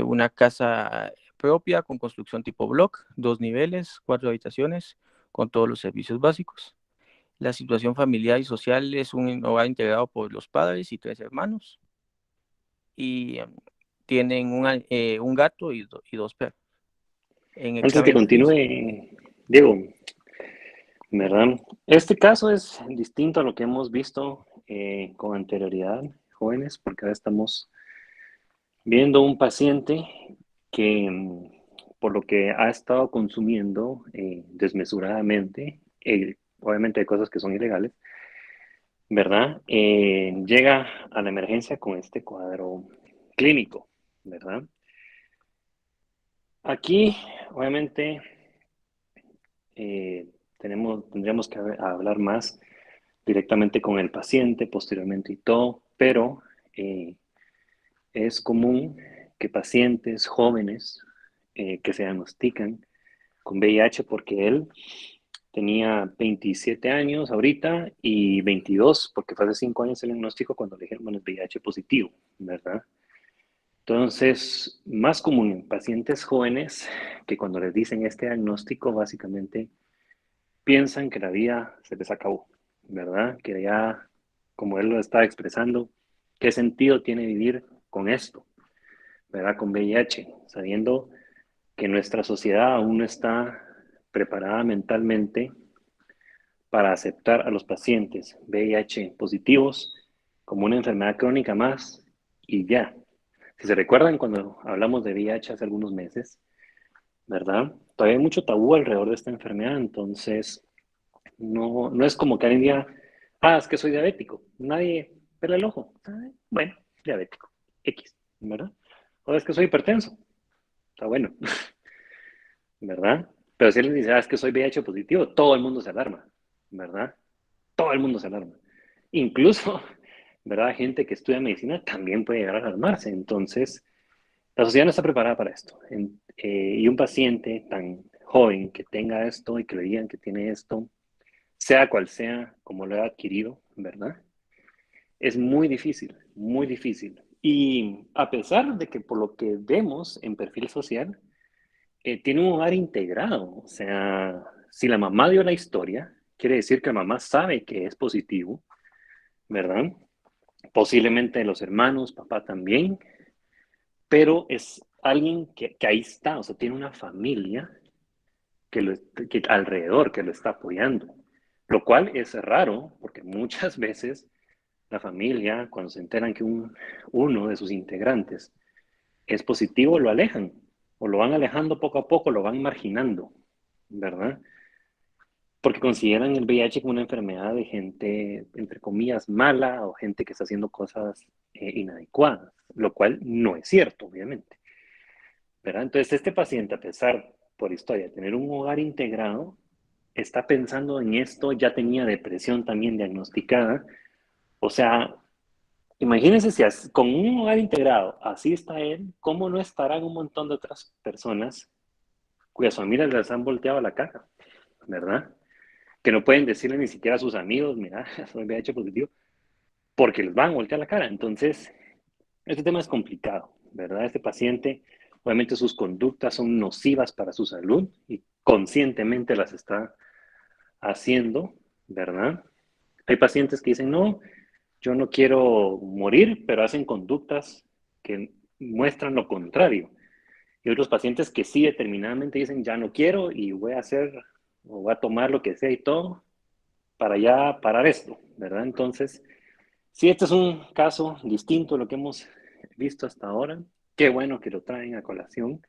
una casa propia con construcción tipo block, 2 niveles, 4 habitaciones, con todos los servicios básicos. La situación familiar y social es un hogar integrado por los padres y 3 hermanos. Y tienen un gato y 2 perros. En Antes que exámenes físicos. continúe, Diego, ¿verdad? Este caso es distinto a lo que hemos visto con anterioridad, jóvenes, porque ahora estamos viendo un paciente que, por lo que ha estado consumiendo desmesuradamente, obviamente hay cosas que son ilegales, ¿verdad? Llega a la emergencia con este cuadro clínico, ¿verdad? Aquí, obviamente, eh, tendríamos que hablar más directamente con el paciente posteriormente y todo, pero eh, es común que pacientes jóvenes que se diagnostican con VIH porque él tenía 27 años ahorita y 22 porque fue hace 5 años el diagnóstico cuando le dijeron, bueno, es VIH positivo, ¿verdad? Entonces, más común en pacientes jóvenes que cuando les dicen este diagnóstico, básicamente piensan que la vida se les acabó, ¿verdad? Que ya, como él lo está expresando, ¿qué sentido tiene vivir con esto, ¿verdad? Con VIH, sabiendo que nuestra sociedad aún no está preparada mentalmente para aceptar a los pacientes VIH positivos como una enfermedad crónica más y ya. Si se recuerdan cuando hablamos de VIH hace algunos meses, ¿verdad? Todavía hay mucho tabú alrededor de esta enfermedad, entonces no es como que alguien diga, es que soy diabético. Nadie pela el ojo. Bueno, diabético. X, ¿verdad? O es que soy hipertenso. Está bueno, ¿verdad? Pero si él dice, es que soy VIH positivo, todo el mundo se alarma, ¿verdad? Todo el mundo se alarma. Incluso, ¿verdad? Gente que estudia medicina también puede llegar a alarmarse. Entonces, la sociedad no está preparada para esto. Y un paciente tan joven que tenga esto y que le digan que tiene esto, sea cual sea, como lo ha adquirido, ¿verdad? Es muy difícil, muy difícil. Y a pesar de que por lo que vemos en perfil social, tiene un hogar integrado. O sea, si la mamá dio la historia, quiere decir que la mamá sabe que es positivo, ¿verdad? Posiblemente los hermanos, papá también, pero es alguien que ahí está, o sea, tiene una familia que alrededor que lo está apoyando, lo cual es raro porque muchas veces la familia, cuando se enteran que uno de sus integrantes es positivo, lo alejan o lo van alejando poco a poco, lo van marginando, ¿verdad? Porque consideran el VIH como una enfermedad de gente, entre comillas, mala o gente que está haciendo cosas inadecuadas, lo cual no es cierto, obviamente, ¿verdad? Entonces, este paciente, a pesar, por historia, de tener un hogar integrado, está pensando en esto, ya tenía depresión también diagnosticada, o sea, imagínense si con un hogar integrado así está él, ¿cómo no estarán un montón de otras personas cuyas familias les han volteado la cara, ¿verdad? Que no pueden decirle ni siquiera a sus amigos, mira, soy VIH positivo, porque les van a voltear la cara. Entonces, este tema es complicado, ¿verdad? Este paciente, obviamente sus conductas son nocivas para su salud y conscientemente las está haciendo, ¿verdad? Hay pacientes que dicen, no, yo no quiero morir, pero hacen conductas que muestran lo contrario. Y otros pacientes que sí determinadamente dicen, ya no quiero y voy a hacer o voy a tomar lo que sea y todo para ya parar esto, ¿verdad? Entonces, sí, este es un caso distinto a lo que hemos visto hasta ahora. Qué bueno que lo traen a colación,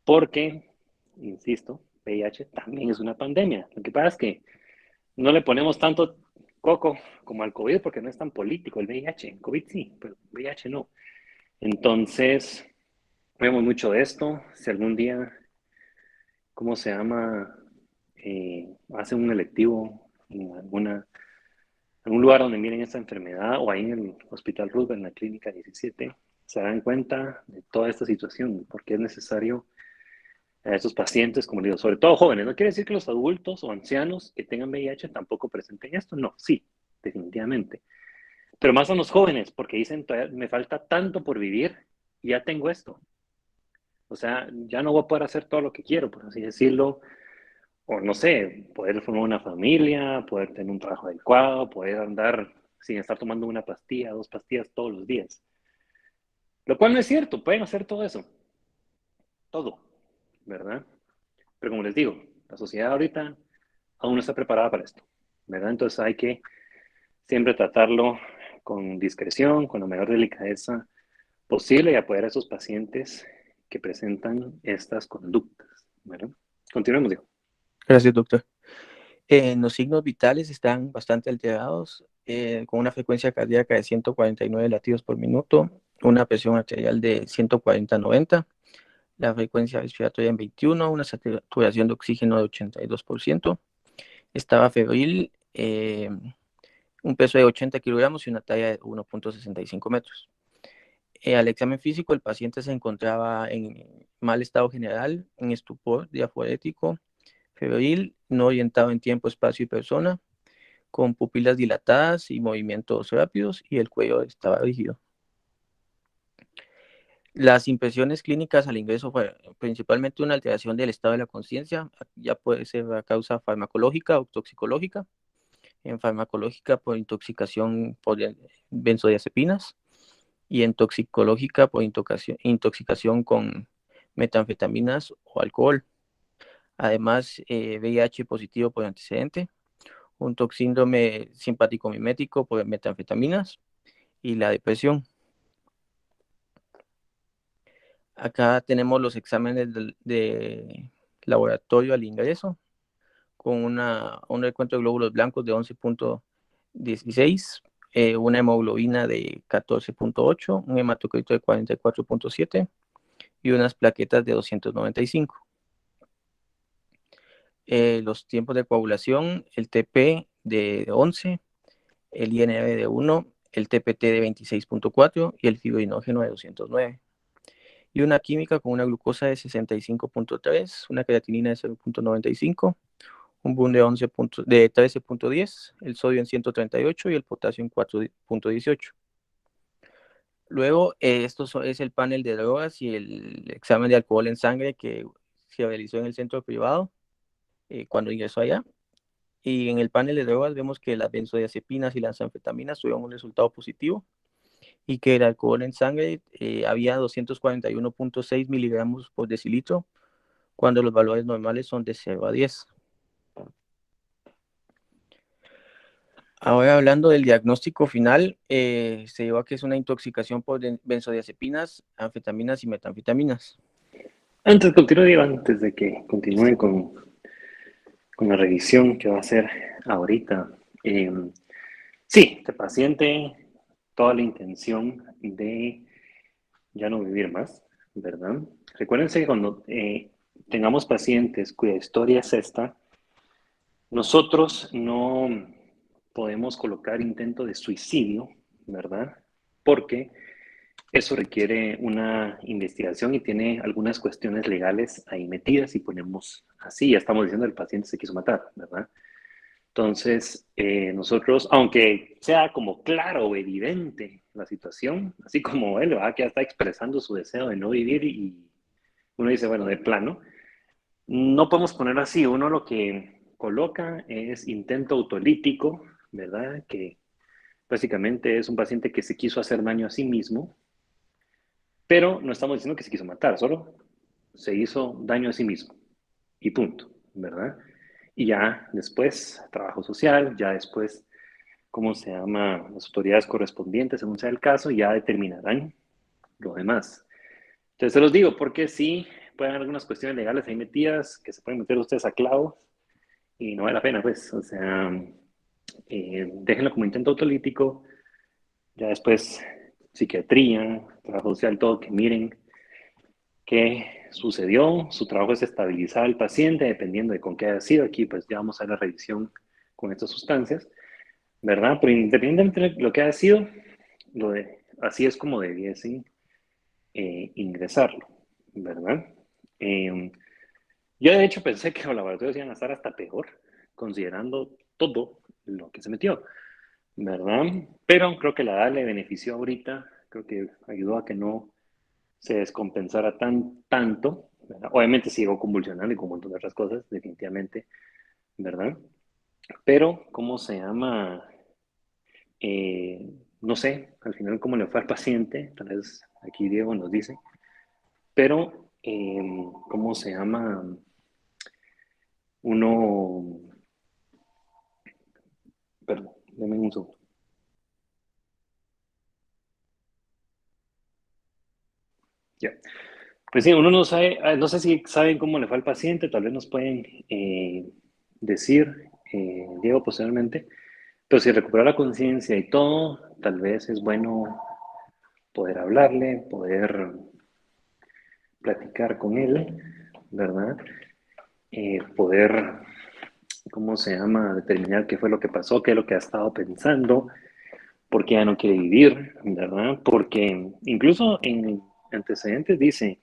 porque, insisto, VIH también es una pandemia. Lo que pasa es que no le ponemos tanto coco como al COVID porque no es tan político el VIH. COVID sí, pero VIH no. Entonces, vemos mucho de esto. Si algún día, ¿cómo se llama? Hacen un electivo en algún lugar donde miren esta enfermedad o ahí en el Hospital Roosevelt, en la Clínica 17, se dan cuenta de toda esta situación, porque es necesario a estos pacientes, como digo, sobre todo jóvenes. No quiere decir que los adultos o ancianos que tengan VIH tampoco presenten esto. No, sí, definitivamente. Pero más son los jóvenes, porque dicen, me falta tanto por vivir y ya tengo esto. O sea, ya no voy a poder hacer todo lo que quiero, por así decirlo. O no sé, poder formar una familia, poder tener un trabajo adecuado, poder andar sin estar tomando una pastilla, 2 pastillas todos los días. Lo cual no es cierto, pueden hacer todo eso, todo, ¿verdad? Pero como les digo, la sociedad ahorita aún no está preparada para esto, ¿verdad? Entonces hay que siempre tratarlo con discreción, con la mayor delicadeza posible y apoyar a esos pacientes que presentan estas conductas, ¿verdad? Continuemos, Diego. Gracias, doctor. Los signos vitales están bastante alterados, con una frecuencia cardíaca de 149 latidos por minuto, una presión arterial de 140/90, la frecuencia respiratoria en 21, una saturación de oxígeno de 82%, estaba febril, un peso de 80 kilogramos y una talla de 1.65 metros. Al examen físico, el paciente se encontraba en mal estado general, en estupor diaforético, febril, no orientado en tiempo, espacio y persona, con pupilas dilatadas y movimientos rápidos, y el cuello estaba rígido. Las impresiones clínicas al ingreso fue principalmente una alteración del estado de la conciencia, ya puede ser a causa farmacológica o toxicológica. En farmacológica por intoxicación por benzodiazepinas, y en toxicológica por intoxicación con metanfetaminas o alcohol. Además, VIH positivo por antecedente, un síndrome simpático mimético por metanfetaminas y la depresión. Acá tenemos los exámenes de laboratorio al ingreso, con un recuento de glóbulos blancos de 11.16, una hemoglobina de 14.8, un hematocrito de 44.7 y unas plaquetas de 295. Los tiempos de coagulación, el TP de 11, el INR de 1, el TPT de 26.4 y el fibrinógeno de 209. Y una química con una glucosa de 65.3, una creatinina de 0.95, un BUN de 13.10, el sodio en 138 y el potasio en 4.18. Luego, esto es el panel de drogas y el examen de alcohol en sangre que se realizó en el centro privado cuando ingresó allá. Y en el panel de drogas vemos que las benzodiazepinas y las anfetaminas tuvieron un resultado positivo, y que el alcohol en sangre había 241.6 miligramos por decilitro, cuando los valores normales son de 0 a 10. Ahora, hablando del diagnóstico final, se llevó a que es una intoxicación por benzodiazepinas, anfetaminas y metanfetaminas. Antes de continuar, Diego, antes de que continúen con la revisión que va a hacer ahorita, sí, este paciente, toda la intención de ya no vivir más, ¿verdad? Recuérdense que cuando tengamos pacientes cuya historia es esta, nosotros no podemos colocar intento de suicidio, ¿verdad? Porque eso requiere una investigación y tiene algunas cuestiones legales ahí metidas y ponemos así, ya estamos diciendo el paciente se quiso matar, ¿verdad? Entonces, nosotros, aunque sea como claro o evidente la situación, así como él, ¿verdad? Que ya está expresando su deseo de no vivir y uno dice, bueno, de plano, no podemos poner así. Uno lo que coloca es intento autolítico, ¿verdad? Que básicamente es un paciente que se quiso hacer daño a sí mismo, pero no estamos diciendo que se quiso matar, solo se hizo daño a sí mismo y punto, ¿verdad? Y ya después, trabajo social, ya después, ¿cómo se llama? Las autoridades correspondientes, según sea el caso, ya determinarán lo demás. Entonces se los digo, porque sí, pueden haber algunas cuestiones legales ahí metidas que se pueden meter ustedes a clavos y no vale la pena, pues, o sea, déjenlo como intento autolítico, ya después psiquiatría, trabajo social, todo, que miren qué sucedió, su trabajo es estabilizar al paciente, dependiendo de con qué haya sido, aquí pues ya vamos a la revisión con estas sustancias, ¿verdad? Pero independientemente de lo que haya sido, así es como debiesen ingresarlo, ¿verdad? Eh, yo de hecho pensé que los laboratorios iban a estar hasta peor, considerando todo lo que se metió, ¿verdad? Pero creo que la edad le benefició ahorita, creo que ayudó a que no se descompensara tanto, ¿verdad? Obviamente sigo convulsionando y con un montón de otras cosas, definitivamente, ¿verdad? Pero, ¿cómo se llama? No sé, al final cómo le fue al paciente, tal vez aquí Diego nos dice, pero, ¿cómo se llama? Uno, perdón, denme un segundo. Ya. Pues sí, uno no sabe, no sé si saben cómo le fue al paciente, tal vez nos pueden decir, Diego, posteriormente, pero si recupera la conciencia y todo, tal vez es bueno poder hablarle, poder platicar con él, ¿verdad? Poder, ¿cómo se llama? Determinar qué fue lo que pasó, qué es lo que ha estado pensando, por qué ya no quiere vivir, ¿verdad? Porque incluso en antecedentes dice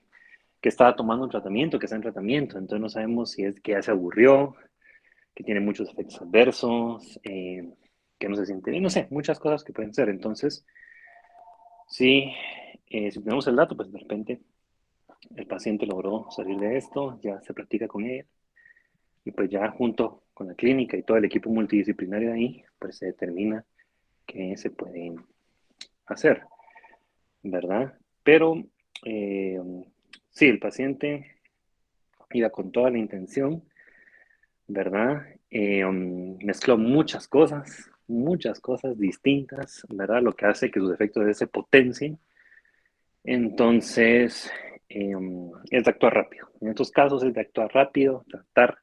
que estaba tomando un tratamiento, que está en tratamiento, entonces no sabemos si es que ya se aburrió, que tiene muchos efectos adversos, que no se siente bien, no sé, muchas cosas que pueden ser. Entonces, sí, si tenemos el dato, pues de repente el paciente logró salir de esto, ya se practica con él, y pues ya junto con la clínica y todo el equipo multidisciplinario de ahí, pues se determina qué se puede hacer, ¿verdad? Pero eh, sí, el paciente iba con toda la intención, ¿verdad? Mezcló muchas cosas distintas, ¿verdad? Lo que hace que sus efectos se potencien. Entonces, es de actuar rápido. En estos casos es de actuar rápido, tratar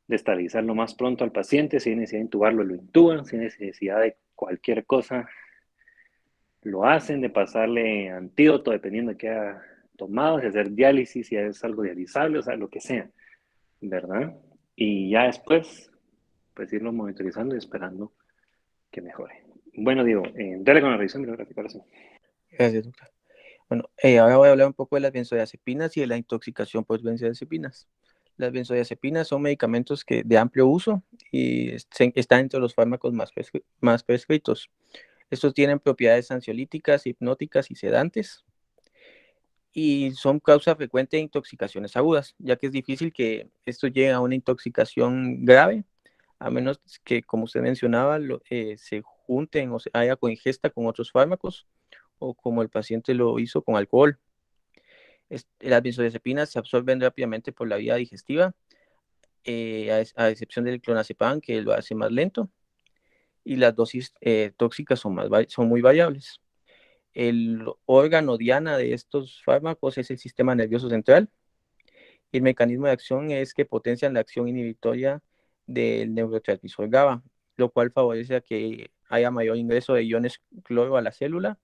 de estabilizar lo más pronto al paciente. Si hay necesidad de intubarlo, lo intuban. Si hay necesidad de cualquier cosa, lo hacen, de pasarle antídoto, dependiendo de qué ha tomado, si hacer diálisis, si es algo dializable, o sea, lo que sea, ¿verdad? Y ya después, pues irlo monitorizando y esperando que mejore. Bueno, Diego, dale con la revisión de la recuperación. Gracias, doctor. Bueno, ahora voy a hablar un poco de las benzodiazepinas y de la intoxicación por benzodiazepinas. Las benzodiazepinas son medicamentos de amplio uso y están entre los fármacos más prescritos. Estos tienen propiedades ansiolíticas, hipnóticas y sedantes y son causa frecuente de intoxicaciones agudas, ya que es difícil que esto llegue a una intoxicación grave, a menos que, como usted mencionaba, se junten o se haya coingesta con otros fármacos o como el paciente lo hizo con alcohol. Las benzodiazepinas se absorben rápidamente por la vía digestiva, a excepción del clonazepam, que lo hace más lento, y las dosis tóxicas son muy variables. El órgano diana de estos fármacos es el sistema nervioso central, y el mecanismo de acción es que potencian la acción inhibitoria del neurotransmisor GABA, lo cual favorece a que haya mayor ingreso de iones cloro a la célula,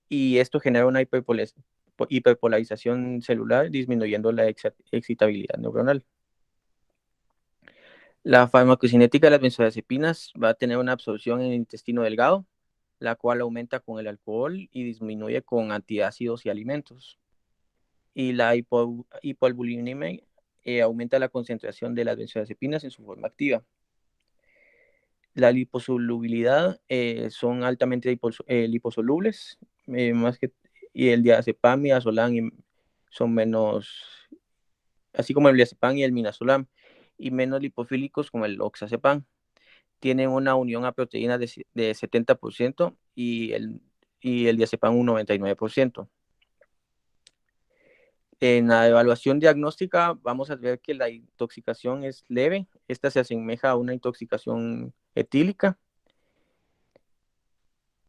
y esto genera una hiperpolarización celular, disminuyendo la excitabilidad neuronal. La farmacocinética de las benzodiazepinas va a tener una absorción en el intestino delgado, la cual aumenta con el alcohol y disminuye con antiácidos y alimentos. Y la hipoalbuminemia aumenta la concentración de las benzodiazepinas en su forma activa. La liposolubilidad son altamente liposolubles, y el diazepam y azolam son menos, así como el diazepam y el midazolam, y menos lipofílicos como el oxazepam. Tienen una unión a proteínas de 70% y el diazepam un 99%. En la evaluación diagnóstica vamos a ver que la intoxicación es leve. Esta se asemeja a una intoxicación etílica.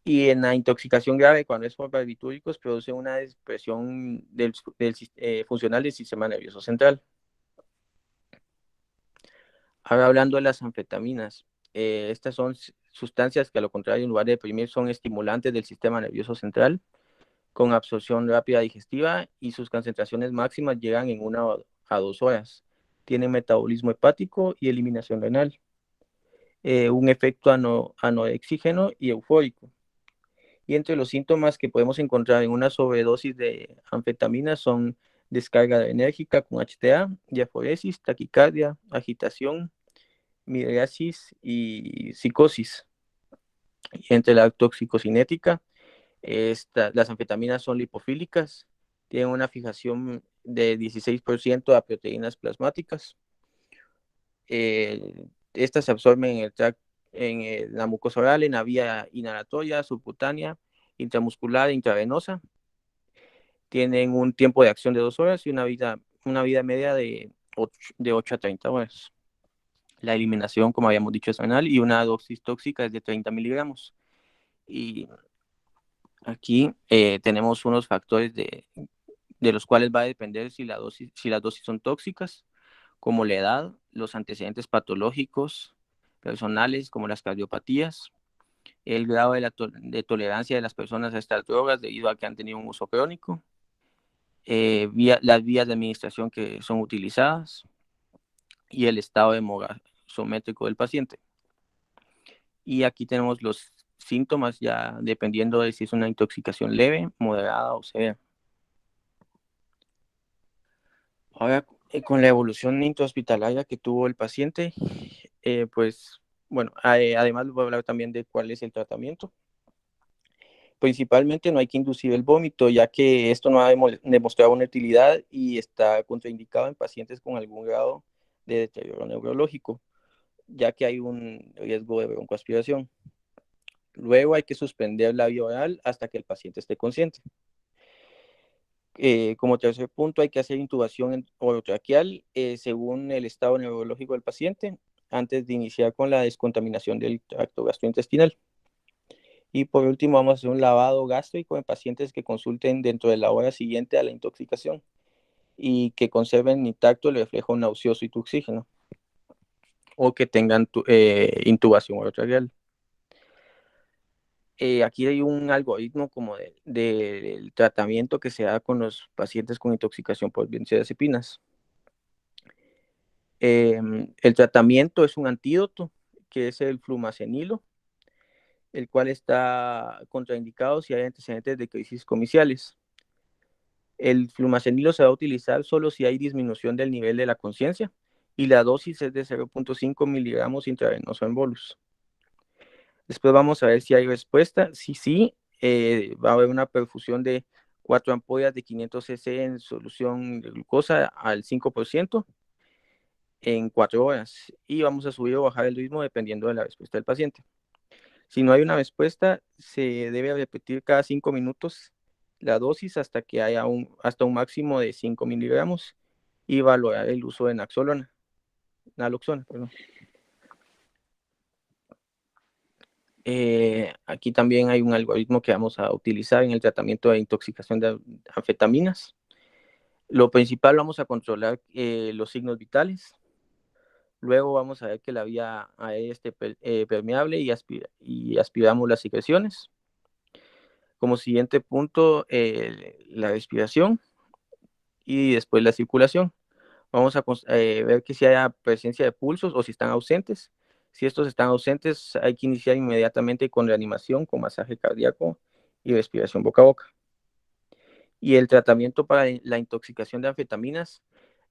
Y en la intoxicación grave, cuando es por barbitúricos, produce una depresión funcional del sistema nervioso central. Ahora hablando de las anfetaminas, estas son sustancias que, a lo contrario, en lugar de deprimir, son estimulantes del sistema nervioso central, con absorción rápida digestiva, y sus concentraciones máximas llegan en 1 a 2 horas. Tienen metabolismo hepático y eliminación renal, un efecto anoexígeno y eufórico. Y entre los síntomas que podemos encontrar en una sobredosis de anfetaminas son descarga enérgica con HTA, diaforesis, taquicardia, agitación, miriasis y psicosis. Y entre la toxicocinética, las anfetaminas son lipofílicas, tienen una fijación de 16% a proteínas plasmáticas. Estas se absorben en la mucosa oral, en la vía inhalatoria, subcutánea, intramuscular e intravenosa, tienen un tiempo de acción de 2 horas y una vida media de 8 a 30 horas. La eliminación, como habíamos dicho, es anal y una dosis tóxica es de 30 miligramos. Y aquí tenemos unos factores de los cuales va a depender si las dosis son tóxicas, como la edad, los antecedentes patológicos personales, como las cardiopatías, el grado de tolerancia de las personas a estas drogas debido a que han tenido un uso crónico, las vías de administración que son utilizadas y el estado demografométrico del paciente. Y aquí tenemos los síntomas ya dependiendo de si es una intoxicación leve, moderada o severa. Ahora, con la evolución intrahospitalaria que tuvo el paciente, pues, bueno, además voy a hablar también de cuál es el tratamiento. Principalmente no hay que inducir el vómito, ya que esto no ha demostrado una utilidad y está contraindicado en pacientes con algún grado de deterioro neurológico, ya que hay un riesgo de broncoaspiración. Luego hay que suspender la vía oral hasta que el paciente esté consciente. Como tercer punto, hay que hacer intubación orotraqueal según el estado neurológico del paciente antes de iniciar con la descontaminación del tracto gastrointestinal. Y por último, vamos a hacer un lavado gástrico en pacientes que consulten dentro de la hora siguiente a la intoxicación y que conserven intacto el reflejo nauseoso y tu oxígeno o que tengan intubación orotraqueal. Aquí hay un algoritmo como del tratamiento que se da con los pacientes con intoxicación por benzodiazepinas. El tratamiento es un antídoto, que es el flumacenilo, el cual está contraindicado si hay antecedentes de crisis comiciales. El flumacenilo se va a utilizar solo si hay disminución del nivel de la conciencia y la dosis es de 0.5 miligramos intravenoso en bolus. Después vamos a ver si hay respuesta. Si sí, va a haber una perfusión de 4 ampollas de 500 cc en solución de glucosa al 5% en 4 horas. Y vamos a subir o bajar el ritmo dependiendo de la respuesta del paciente. Si no hay una respuesta, se debe repetir cada 5 minutos la dosis hasta que haya hasta un máximo de 5 miligramos y valorar el uso de naloxona. Aquí también hay un algoritmo que vamos a utilizar en el tratamiento de intoxicación de anfetaminas. Lo principal, vamos a controlar los signos vitales. Luego vamos a ver que la vía aérea esté permeable y aspiramos las secreciones. Como siguiente punto, la respiración y después la circulación. Vamos a ver que si haya presencia de pulsos o si están ausentes. Si estos están ausentes, hay que iniciar inmediatamente con reanimación, con masaje cardíaco y respiración boca a boca. Y el tratamiento para la intoxicación de anfetaminas,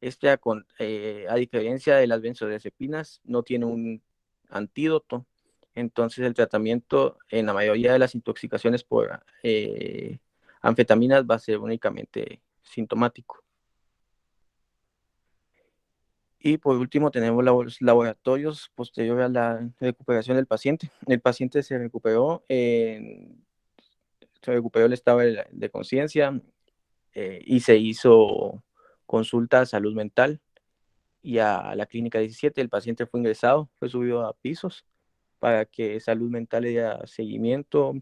a diferencia de las benzodiazepinas, no tiene un antídoto. Entonces el tratamiento en la mayoría de las intoxicaciones por anfetaminas va a ser únicamente sintomático. Y por último tenemos los laboratorios posterior a la recuperación del paciente. El paciente se recuperó el estado de conciencia y se hizo consulta a salud mental y a la clínica 17. El paciente fue ingresado, fue subido a pisos para que salud mental le diera seguimiento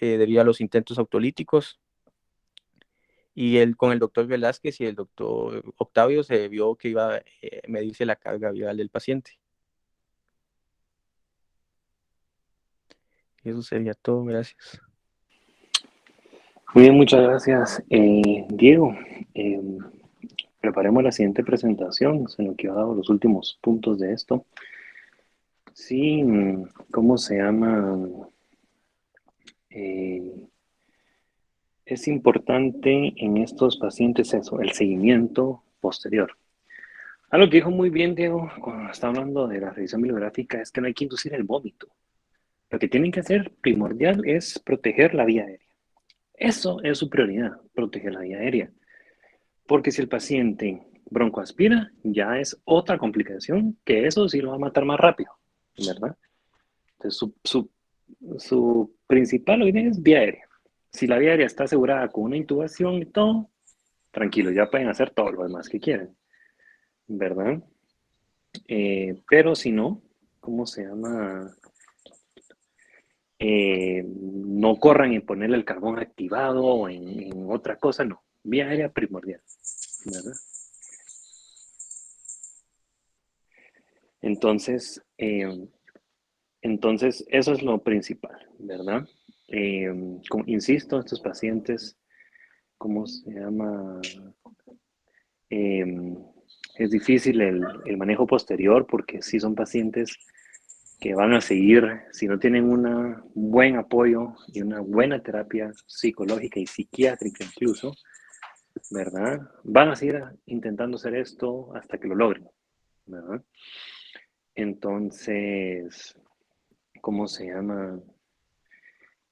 debido a los intentos autolíticos. Y con el doctor Velázquez y el doctor Octavio se vio que iba a medirse la carga viral del paciente. Y eso sería todo, gracias. Muy bien, muchas gracias, Diego. Preparemos la siguiente presentación, se nos quedaron los últimos puntos de esto. Sí, ¿cómo se llama? Es importante en estos pacientes eso, el seguimiento posterior. Algo que dijo muy bien Diego cuando está hablando de la revisión bibliográfica es que no hay que inducir el vómito. Lo que tienen que hacer primordial es proteger la vía aérea. Eso es su prioridad, proteger la vía aérea. Porque si el paciente broncoaspira, ya es otra complicación que eso sí lo va a matar más rápido, ¿verdad? Entonces su principal idea es vía aérea. Si la vía aérea está asegurada con una intubación y todo, tranquilo, ya pueden hacer todo lo demás que quieran, ¿verdad? Pero si no, ¿cómo se llama? No corran en ponerle el carbón activado o en otra cosa, no. Vía aérea primordial, ¿verdad? Entonces, eso es lo principal, ¿verdad? Insisto, estos pacientes, ¿cómo se llama? Eh, es difícil el manejo posterior porque sí son pacientes que van a seguir, si no tienen un buen apoyo y una buena terapia psicológica y psiquiátrica incluso, ¿verdad? Van a seguir intentando hacer esto hasta que lo logren, ¿verdad? Entonces, ¿cómo se llama?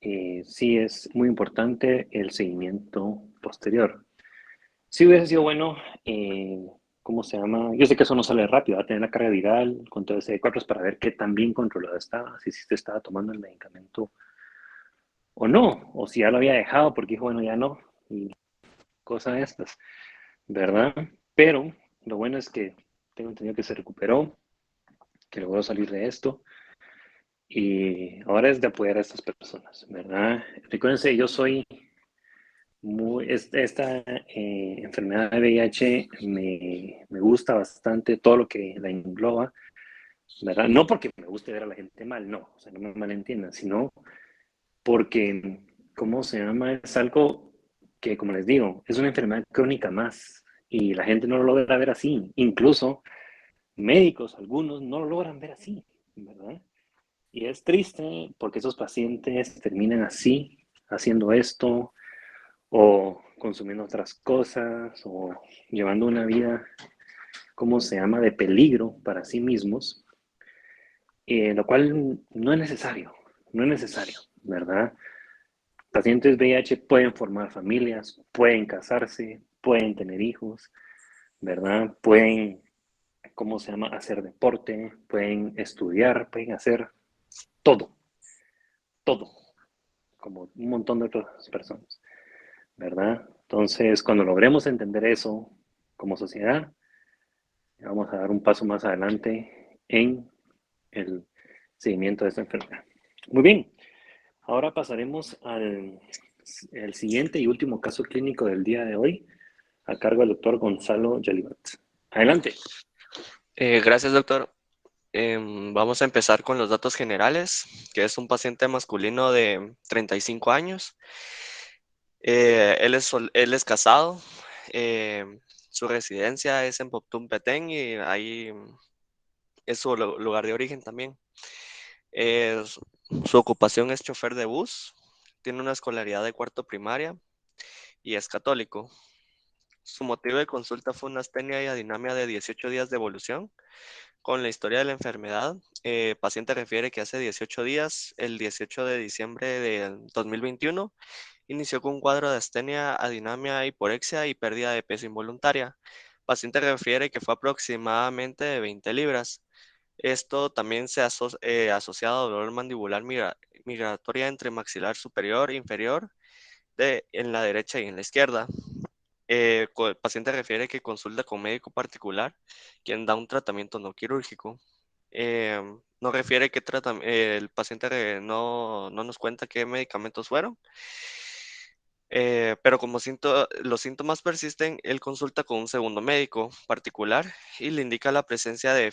Sí es muy importante el seguimiento posterior. Sí hubiese sido bueno, ¿cómo se llama? Yo sé que eso no sale rápido, va a tener la carga viral con todo ese CD4 para ver qué tan bien controlado estaba, si se estaba tomando el medicamento o no, o si ya lo había dejado porque dijo, bueno, ya no, y cosas de estas, ¿verdad? Pero lo bueno es que tengo entendido que se recuperó, que logró salir de esto, y ahora es de apoyar a estas personas, ¿verdad? Recuérdense, yo soy esta enfermedad de VIH me gusta bastante todo lo que la engloba, ¿verdad? No porque me guste ver a la gente mal, no, o sea, no me malentiendan, sino porque, ¿cómo se llama? Es algo que, como les digo, es una enfermedad crónica más y la gente no lo logra ver así. Incluso médicos, algunos, no lo logran ver así, ¿verdad? Y es triste porque esos pacientes terminan así, haciendo esto, o consumiendo otras cosas, o llevando una vida, ¿cómo se llama?, de peligro para sí mismos, lo cual no es necesario, no es necesario, ¿verdad? Pacientes VIH pueden formar familias, pueden casarse, pueden tener hijos, ¿verdad? Pueden, ¿cómo se llama?, hacer deporte, pueden estudiar, pueden hacer todo, todo, como un montón de otras personas, ¿verdad? Entonces, cuando logremos entender eso como sociedad, vamos a dar un paso más adelante en el seguimiento de esta enfermedad. Muy bien, ahora pasaremos al el siguiente y último caso clínico del día de hoy, a cargo del doctor Gonzalo Yalibat. Adelante. Gracias, doctor. Vamos a empezar con los datos generales, que es un paciente masculino de 35 años. Él es casado. Su residencia es en Poptún, Petén, y ahí es su lugar de origen también. Su ocupación es chofer de bus. Tiene una escolaridad de cuarto primaria y es católico. Su motivo de consulta fue una astenia y adinamia de 18 días de evolución. Con la historia de la enfermedad, paciente refiere que hace 18 días, el 18 de diciembre de 2021, inició con un cuadro de astenia, adinamia, hiporexia y pérdida de peso involuntaria. Paciente refiere que fue aproximadamente de 20 libras. Esto también se ha asociado a dolor mandibular migratoria entre maxilar superior e inferior en la derecha y en la izquierda. El paciente refiere que consulta con médico particular, quien da un tratamiento no quirúrgico. No refiere que el paciente no nos cuenta qué medicamentos fueron, pero como los síntomas persisten, él consulta con un segundo médico particular y le indica la presencia de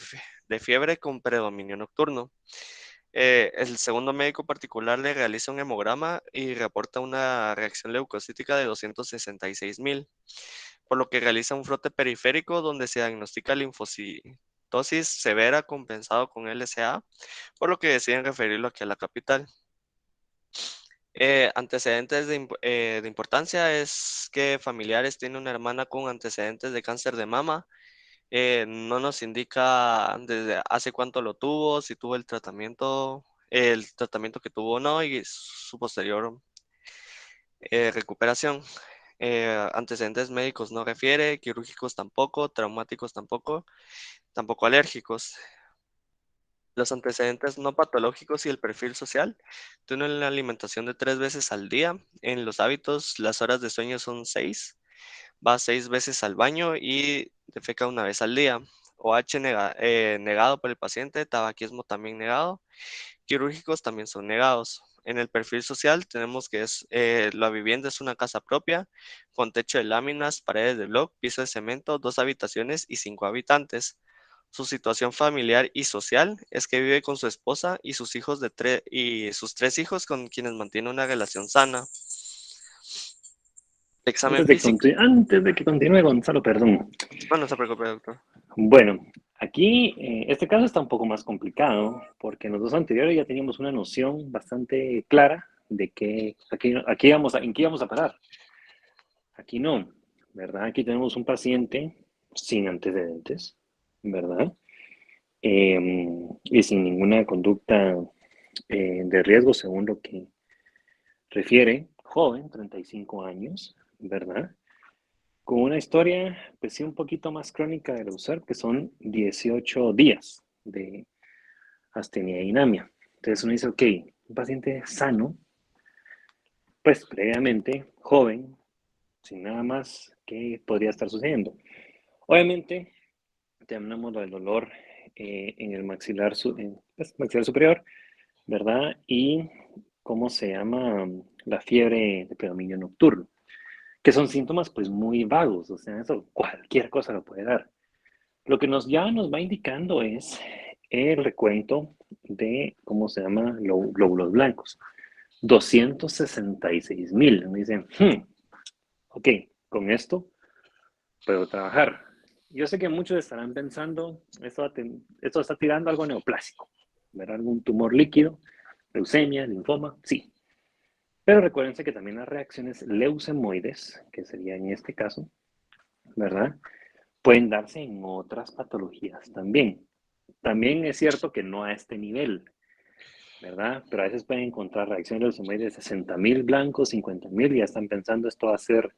fiebre con predominio nocturno. El segundo médico particular le realiza un hemograma y reporta una reacción leucocítica de 266,000, por lo que realiza un frote periférico donde se diagnostica linfocitosis severa compensado con LSA, por lo que deciden referirlo aquí a la capital. Antecedentes de importancia es que familiares tienen una hermana con antecedentes de cáncer de mama. No nos indica desde hace cuánto lo tuvo, si tuvo el tratamiento que tuvo o no, y su posterior recuperación. Antecedentes médicos no refiere, quirúrgicos tampoco, traumáticos tampoco, tampoco alérgicos. Los antecedentes no patológicos y el perfil social. Tiene una alimentación de 3 veces al día. En los hábitos, las horas de sueño son 6. Va 6 veces al baño y defeca una vez al día. OH negado por el paciente, tabaquismo también negado. Quirúrgicos también son negados. En el perfil social tenemos que la vivienda es una casa propia con techo de láminas, paredes de bloc, piso de cemento, 2 habitaciones y 5 habitantes. Su situación familiar y social es que vive con su esposa y sus hijos y sus 3 hijos con quienes mantiene una relación sana. Examen físico. Antes de que continúe, Gonzalo, perdón. Bueno, no se preocupe, doctor. Bueno, aquí este caso está un poco más complicado porque en los dos anteriores ya teníamos una noción bastante clara de que en qué íbamos a parar. Aquí no, ¿verdad? Aquí tenemos un paciente sin antecedentes, ¿verdad? Y sin ninguna conducta de riesgo según lo que refiere, joven, 35 años, ¿verdad? Con una historia, pues sí, un poquito más crónica de usar, que son 18 días de astenia e inamia. Entonces uno dice, ok, un paciente sano, pues previamente joven, sin nada más, ¿qué podría estar sucediendo? Obviamente, tenemos lo del dolor en el maxilar superior, ¿verdad? Y cómo se llama la fiebre de predominio nocturno, que son síntomas pues muy vagos, o sea, eso cualquier cosa lo puede dar. Lo que ya nos va indicando es el recuento de, ¿cómo se llama? Glóbulos blancos. 266,000. Me dicen, ok, con esto puedo trabajar. Yo sé que muchos estarán pensando, esto está tirando algo neoplásico, ¿verdad? Algún tumor líquido, leucemia, linfoma, sí. Pero recuérdense que también las reacciones leucemoides, que sería en este caso, ¿verdad? Pueden darse en otras patologías también. También es cierto que no a este nivel, ¿verdad? Pero a veces pueden encontrar reacciones leucemoides de 60,000 blancos, 50,000, y ya están pensando esto va a ser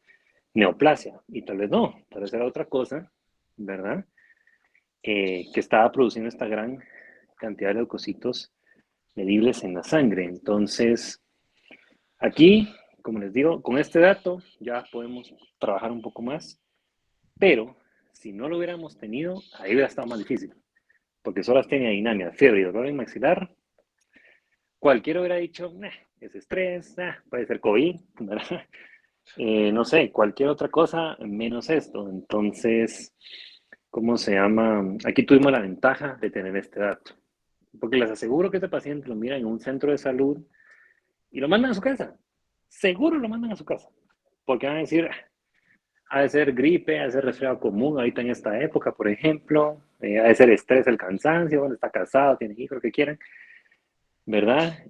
neoplasia. Y tal vez no, tal vez era otra cosa, ¿verdad? Que estaba produciendo esta gran cantidad de leucocitos medibles en la sangre. Entonces, aquí, como les digo, con este dato ya podemos trabajar un poco más, pero si no lo hubiéramos tenido, ahí hubiera estado más difícil, porque solo tenía dinamia, fiebre y dolor en maxilar. Cualquiera hubiera dicho, es estrés, puede ser COVID, ¿verdad? No sé, cualquier otra cosa menos esto. Entonces, ¿cómo se llama? Aquí tuvimos la ventaja de tener este dato, porque les aseguro que este paciente lo mira en un centro de salud y lo mandan a su casa. Seguro lo mandan a su casa, porque van a decir, ha de ser gripe, ha de ser resfriado común ahorita en esta época, por ejemplo, ha de ser estrés, el cansancio, bueno, está casado, tiene hijos, lo que quieran, ¿verdad?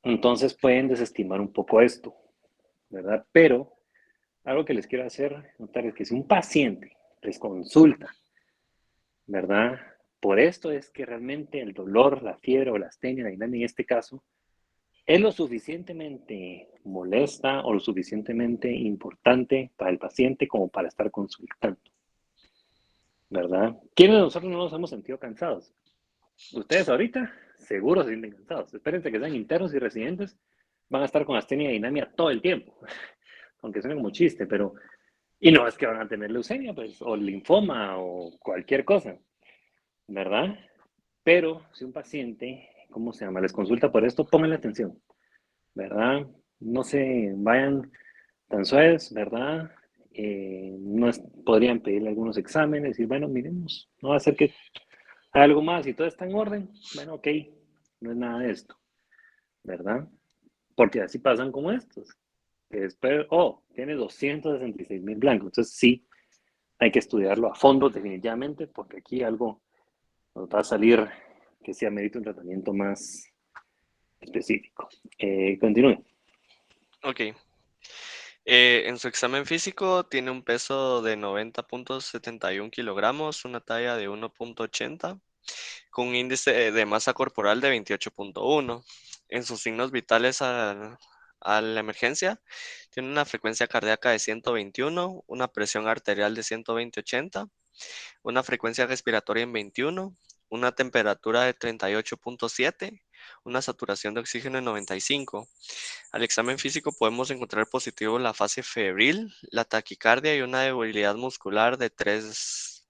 Entonces pueden desestimar un poco esto, ¿verdad? Pero algo que les quiero hacer notar es que si un paciente les consulta, ¿verdad? Por esto es que realmente el dolor, la fiebre o la astenia, la dinamia en este caso, es lo suficientemente molesta o lo suficientemente importante para el paciente como para estar consultando, ¿verdad? ¿Quiénes de nosotros no nos hemos sentido cansados? Ustedes ahorita seguro se sienten cansados. Espérense que sean internos y residentes, van a estar con astenia y dinamia todo el tiempo, aunque suene como chiste, pero... Y no es que van a tener leucemia, pues, o linfoma, o cualquier cosa, ¿verdad? Pero si un paciente, ¿cómo se llama? Les consulta por esto, pónganle atención, ¿verdad? No se vayan tan suaves, ¿verdad? No podrían pedirle algunos exámenes, decir, bueno, miremos, no va a ser que hay algo más y todo está en orden. Bueno, ok, no es nada de esto, ¿verdad? Porque así pasan como estos. Que después, tiene 266,000 blancos. Entonces sí, hay que estudiarlo a fondo definitivamente, porque aquí algo nos va a salir que sí amerita un tratamiento más específico. Continúe. Ok. En su examen físico tiene un peso de 90.71 kilogramos, una talla de 1.80, con un índice de masa corporal de 28.1. En sus signos vitales a la emergencia, tiene una frecuencia cardíaca de 121, una presión arterial de 120/80, una frecuencia respiratoria en 21, una temperatura de 38.7, una saturación de oxígeno de 95. Al examen físico podemos encontrar positivo la fase febril, la taquicardia y una debilidad muscular de 3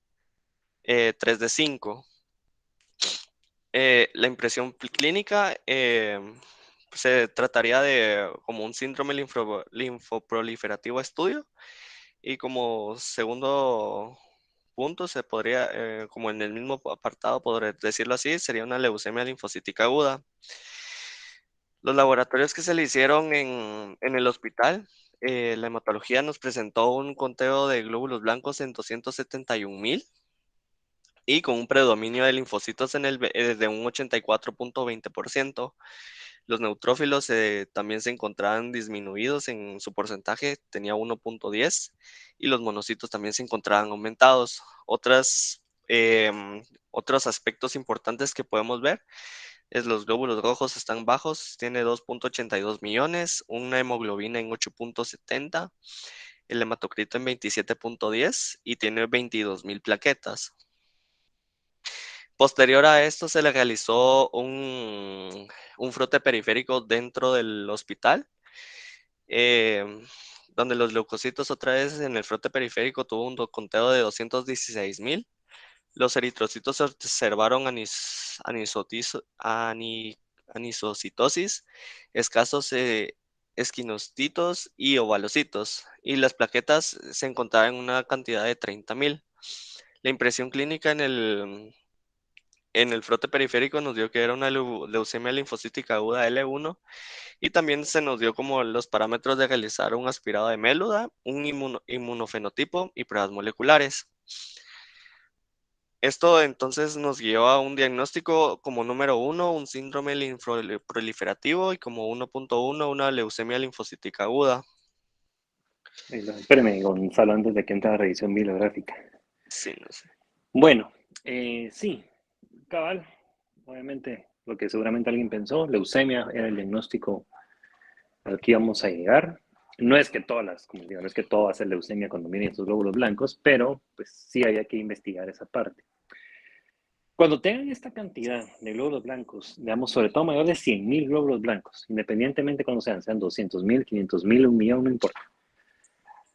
de 5. La impresión clínica se trataría de como un síndrome linfoproliferativo estudio, y como segundo punto se podría, como en el mismo apartado, podría decirlo así, sería una leucemia linfocítica aguda. Los laboratorios que se le hicieron en el hospital, la hematología nos presentó un conteo de glóbulos blancos en 271,000 y con un predominio de linfocitos de un 84.20%. Los neutrófilos también se encontraban disminuidos en su porcentaje, tenía 1.10, y los monocitos también se encontraban aumentados. Otros aspectos importantes que podemos ver es los glóbulos rojos están bajos, tiene 2.82 millones, una hemoglobina en 8.70, el hematocrito en 27.10 y tiene 22,000 plaquetas. Posterior a esto se le realizó un frote periférico dentro del hospital, donde los leucocitos otra vez en el frote periférico tuvo un conteo de 216,000. Los eritrocitos se observaron anisocitosis, escasos esquinostitos y ovalocitos, y las plaquetas se encontraban en una cantidad de 30,000. La impresión clínica en el frote periférico nos dio que era una leucemia linfocítica aguda L1, y también se nos dio como los parámetros de realizar un aspirado de médula, un inmunofenotipo y pruebas moleculares. Esto entonces nos guió a un diagnóstico como número 1, un síndrome linfoproliferativo, y como 1.1, una leucemia linfocítica aguda. Espérame, Gonzalo, antes de que entre la revisión bibliográfica. Sí, no sé. Bueno, sí, cabal. Obviamente, lo que seguramente alguien pensó, leucemia era el diagnóstico al que íbamos a llegar. No es que como digo, no es que todo va a ser leucemia cuando miren estos glóbulos blancos, pero pues sí había que investigar esa parte. Cuando tengan esta cantidad de glóbulos blancos, digamos, sobre todo mayor de 100,000 glóbulos blancos, independientemente cuando sean 200,000, 500,000, 1,000,000, no importa.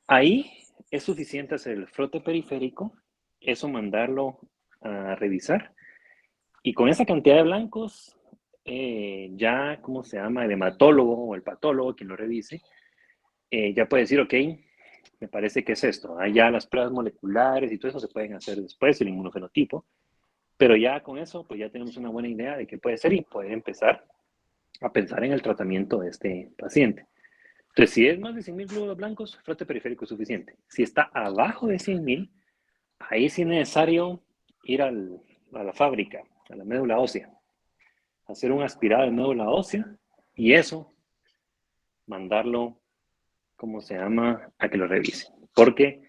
Ahí es suficiente hacer el frote periférico, eso mandarlo a revisar, y con esa cantidad de blancos, ya, ¿cómo se llama? El hematólogo o el patólogo, quien lo revise, ya puede decir, ok, me parece que es esto. Ya las pruebas moleculares y todo eso se pueden hacer después, el inmunofenotipo, pero ya con eso, pues ya tenemos una buena idea de qué puede ser y poder empezar a pensar en el tratamiento de este paciente. Entonces, si es más de 100,000 glóbulos blancos, frote periférico es suficiente. Si está abajo de 100,000, ahí sí es necesario ir a la fábrica, a la médula ósea, hacer un aspirado de médula ósea y eso, mandarlo, ¿cómo se llama?, a que lo revise. Porque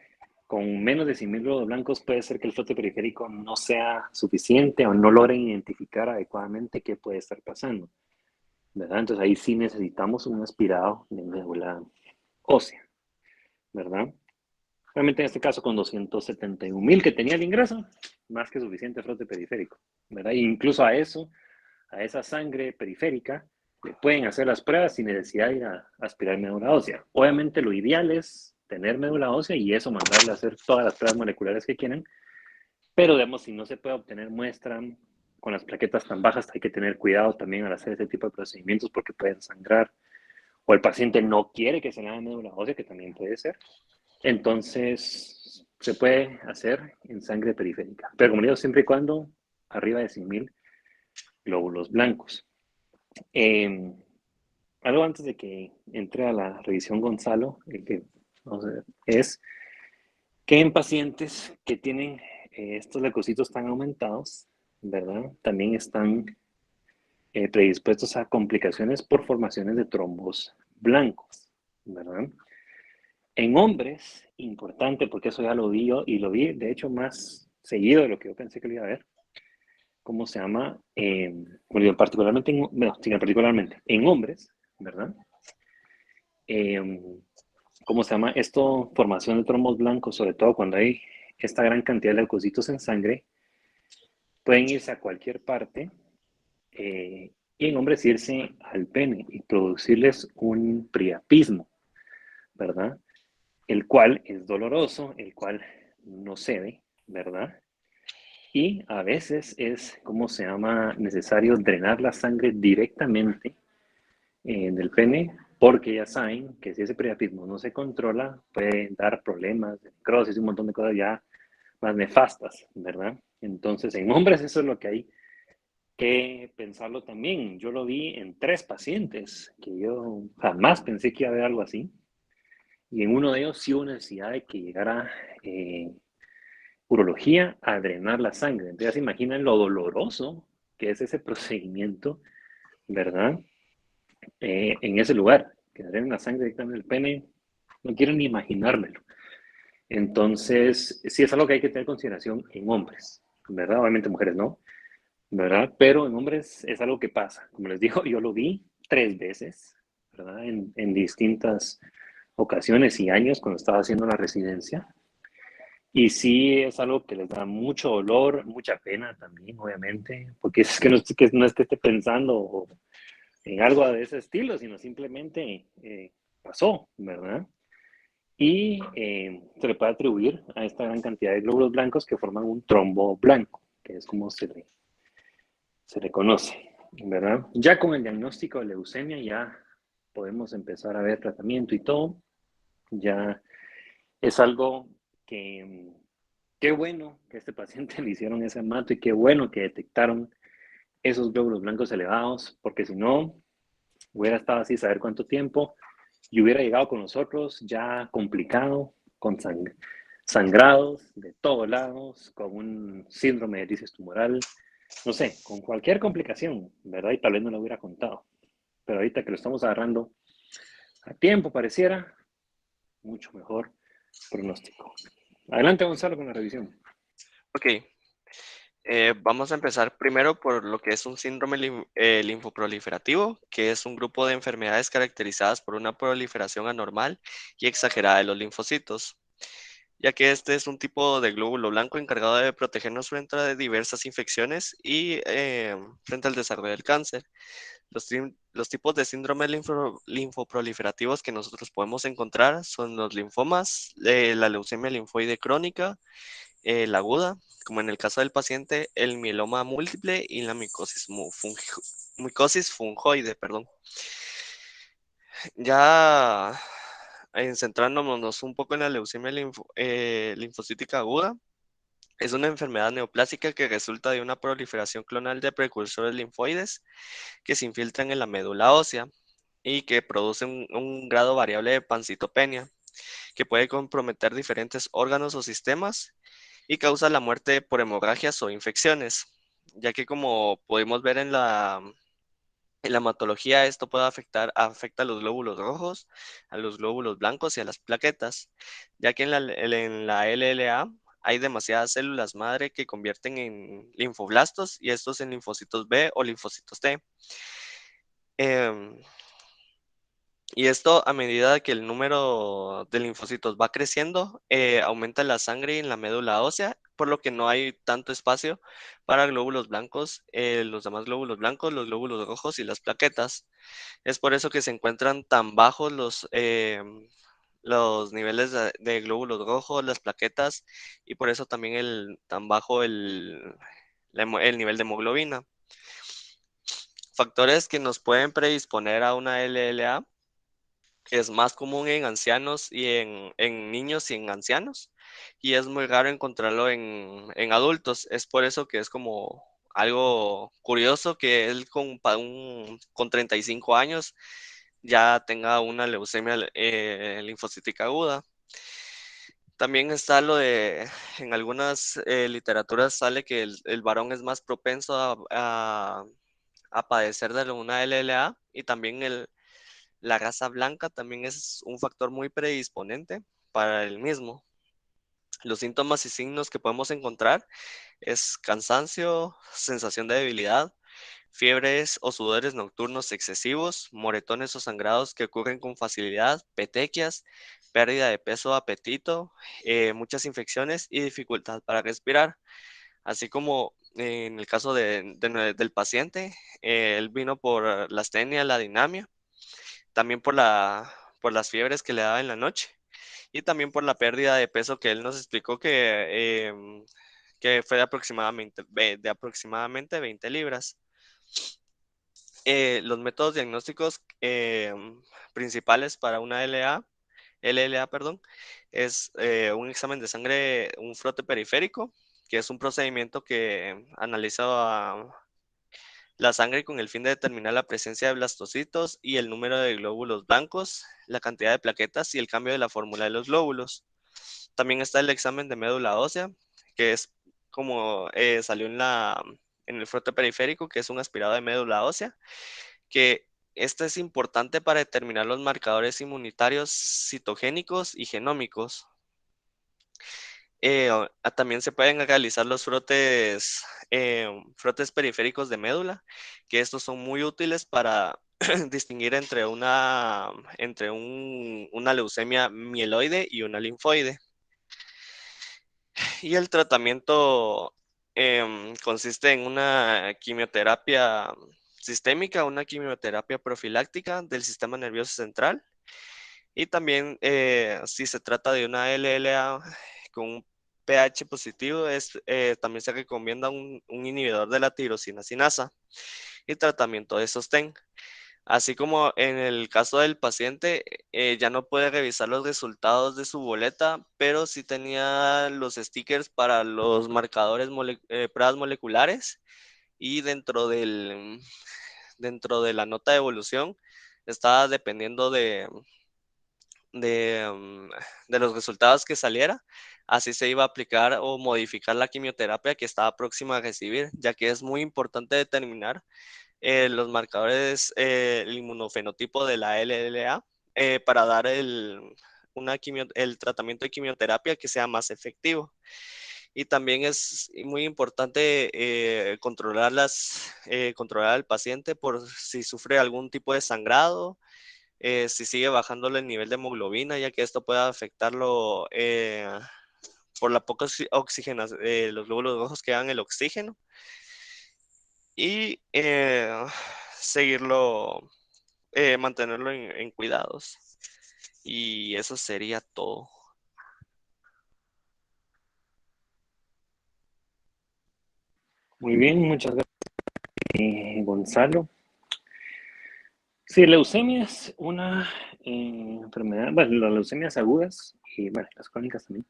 con menos de 100,000 glóbulos blancos puede ser que el frote periférico no sea suficiente o no logren identificar adecuadamente qué puede estar pasando, ¿verdad? Entonces ahí sí necesitamos un aspirado de médula ósea, ¿verdad? Realmente en este caso con 271,000 que tenía el ingreso, más que suficiente frote periférico, ¿verdad? E incluso a eso, a esa sangre periférica, le pueden hacer las pruebas sin necesidad de ir a aspirar médula ósea. Obviamente lo ideal es tener médula ósea y eso mandarle a hacer todas las pruebas moleculares que quieran, pero digamos, si no se puede obtener muestra con las plaquetas tan bajas, hay que tener cuidado también al hacer ese tipo de procedimientos porque pueden sangrar, o el paciente no quiere que se le haga médula ósea, que también puede ser. Entonces, se puede hacer en sangre periférica, pero como digo, siempre y cuando arriba de 100,000 glóbulos blancos. Algo antes de que entre a la revisión Gonzalo, que vamos a ver, es que en pacientes que tienen estos leucocitos tan aumentados, ¿verdad? También están predispuestos a complicaciones por formaciones de trombos blancos, ¿verdad? En hombres, importante, porque eso ya lo vi yo, y lo vi, de hecho, más seguido de lo que yo pensé que lo iba a ver. ¿Cómo se llama? Bueno, particularmente, en hombres, ¿verdad? ¿Cómo se llama? Esto, formación de trombos blancos, sobre todo cuando hay esta gran cantidad de leucocitos en sangre, pueden irse a cualquier parte y en hombres irse al pene y producirles un priapismo, ¿verdad? El cual es doloroso, el cual no cede, ¿verdad? Y a veces es, ¿cómo se llama?, necesario drenar la sangre directamente del pene, porque ya saben que si ese priapismo no se controla, puede dar problemas de necrosis y un montón de cosas ya más nefastas, ¿verdad? Entonces, en hombres eso es lo que hay que pensarlo también. Yo lo vi en 3 pacientes, que yo jamás pensé que iba a haber algo así. Y en uno de ellos sí hubo necesidad de que llegara urología a drenar la sangre. Entonces ya se imaginan lo doloroso que es ese procedimiento, ¿verdad? En ese lugar, que drenen la sangre directamente del pene, no quiero ni imaginármelo. Entonces, sí es algo que hay que tener en consideración en hombres, ¿verdad? Obviamente mujeres no, ¿verdad? Pero en hombres es algo que pasa. Como les digo, yo lo vi 3 veces, ¿verdad? En distintas ocasiones y años cuando estaba haciendo la residencia. Y sí es algo que les da mucho dolor, mucha pena también, obviamente, porque es que no es que esté pensando en algo de ese estilo, sino simplemente pasó, ¿verdad? Y se le puede atribuir a esta gran cantidad de glóbulos blancos que forman un trombo blanco, que es como se le conoce, ¿verdad? Ya con el diagnóstico de leucemia ya podemos empezar a ver tratamiento y todo. Ya es algo que, qué bueno que a este paciente le hicieron ese mato y qué bueno que detectaron esos glóbulos blancos elevados, porque si no, hubiera estado así saber cuánto tiempo y hubiera llegado con nosotros ya complicado, con sangrados de todos lados, con un síndrome de lisis tumoral, no sé, con cualquier complicación, ¿verdad? Y tal vez no lo hubiera contado. Pero ahorita que lo estamos agarrando a tiempo, pareciera, mucho mejor pronóstico. Adelante, Gonzalo, con la revisión. Ok, vamos a empezar primero por lo que es un síndrome linfoproliferativo, que es un grupo de enfermedades caracterizadas por una proliferación anormal y exagerada de los linfocitos, ya que este es un tipo de glóbulo blanco encargado de protegernos frente a diversas infecciones y frente al desarrollo del cáncer. Los tipos de síndromes linfoproliferativos que nosotros podemos encontrar son los linfomas, la leucemia linfoide crónica, la aguda, como en el caso del paciente, el mieloma múltiple y la micosis fungoide, perdón. Ya centrándonos un poco en la leucemia linfocítica aguda, es una enfermedad neoplásica que resulta de una proliferación clonal de precursores linfoides que se infiltran en la médula ósea y que producen un grado variable de pancitopenia, que puede comprometer diferentes órganos o sistemas y causa la muerte por hemorragias o infecciones, ya que como podemos ver en la hematología, esto puede afecta a los glóbulos rojos, a los glóbulos blancos y a las plaquetas, ya que en la LLA hay demasiadas células madre que convierten en linfoblastos y estos en linfocitos B o linfocitos T. Em, y esto, a medida que el número de linfocitos va creciendo, aumenta la sangre en la médula ósea, por lo que no hay tanto espacio para glóbulos blancos, los demás glóbulos blancos, los glóbulos rojos y las plaquetas. Es por eso que se encuentran tan bajos los niveles de glóbulos rojos, las plaquetas, y por eso también tan bajo el nivel de hemoglobina. Factores que nos pueden predisponer a una LLA es más común en ancianos y en niños y en ancianos, y es muy raro encontrarlo en adultos. Es por eso que es como algo curioso que él con 35 años ya tenga una leucemia linfocítica aguda. También está en algunas literaturas sale que el varón es más propenso a padecer de una LLA, y también la raza blanca también es un factor muy predisponente para el mismo. Los síntomas y signos que podemos encontrar es cansancio, sensación de debilidad, fiebres o sudores nocturnos excesivos, moretones o sangrados que ocurren con facilidad, petequias, pérdida de peso o apetito, muchas infecciones y dificultad para respirar. Así como en el caso del paciente, él vino por la astenia, la dinamia, también por las fiebres que le daba en la noche y también por la pérdida de peso que él nos explicó que fue de aproximadamente 20 libras. Los métodos diagnósticos principales para una LLA, perdón, es un examen de sangre, un frote periférico, que es un procedimiento que analiza la sangre con el fin de determinar la presencia de blastocitos y el número de glóbulos blancos, la cantidad de plaquetas y el cambio de la fórmula de los glóbulos. También está el examen de médula ósea, que es como salió en el frote periférico, que es un aspirado de médula ósea, que este es importante para determinar los marcadores inmunitarios citogénicos y genómicos. También se pueden realizar los frotes periféricos de médula, que estos son muy útiles para distinguir entre una leucemia mieloide y una linfoide. Y el tratamiento consiste en una quimioterapia sistémica, una quimioterapia profiláctica del sistema nervioso central. Y también si se trata de una LLA con un pH positivo, también se recomienda un inhibidor de la tirosina sinasa y tratamiento de sostén. Así como en el caso del paciente, ya no puede revisar los resultados de su boleta, pero sí tenía los stickers para los marcadores pruebas moleculares y dentro de la nota de evolución estaba dependiendo de, mm, de los resultados que saliera, así se iba a aplicar o modificar la quimioterapia que estaba próxima a recibir, ya que es muy importante determinar los marcadores, el inmunofenotipo de la LLA para dar el tratamiento de quimioterapia que sea más efectivo. Y también es muy importante controlar al paciente por si sufre algún tipo de sangrado, si sigue bajándole el nivel de hemoglobina, ya que esto puede afectarlo por la poca oxigenación, los glóbulos rojos que dan el oxígeno. Y seguirlo, mantenerlo en cuidados. Y eso sería todo. Muy bien, muchas gracias, Gonzalo. Sí, leucemia es una enfermedad, bueno, las leucemias agudas y bueno, las crónicas también,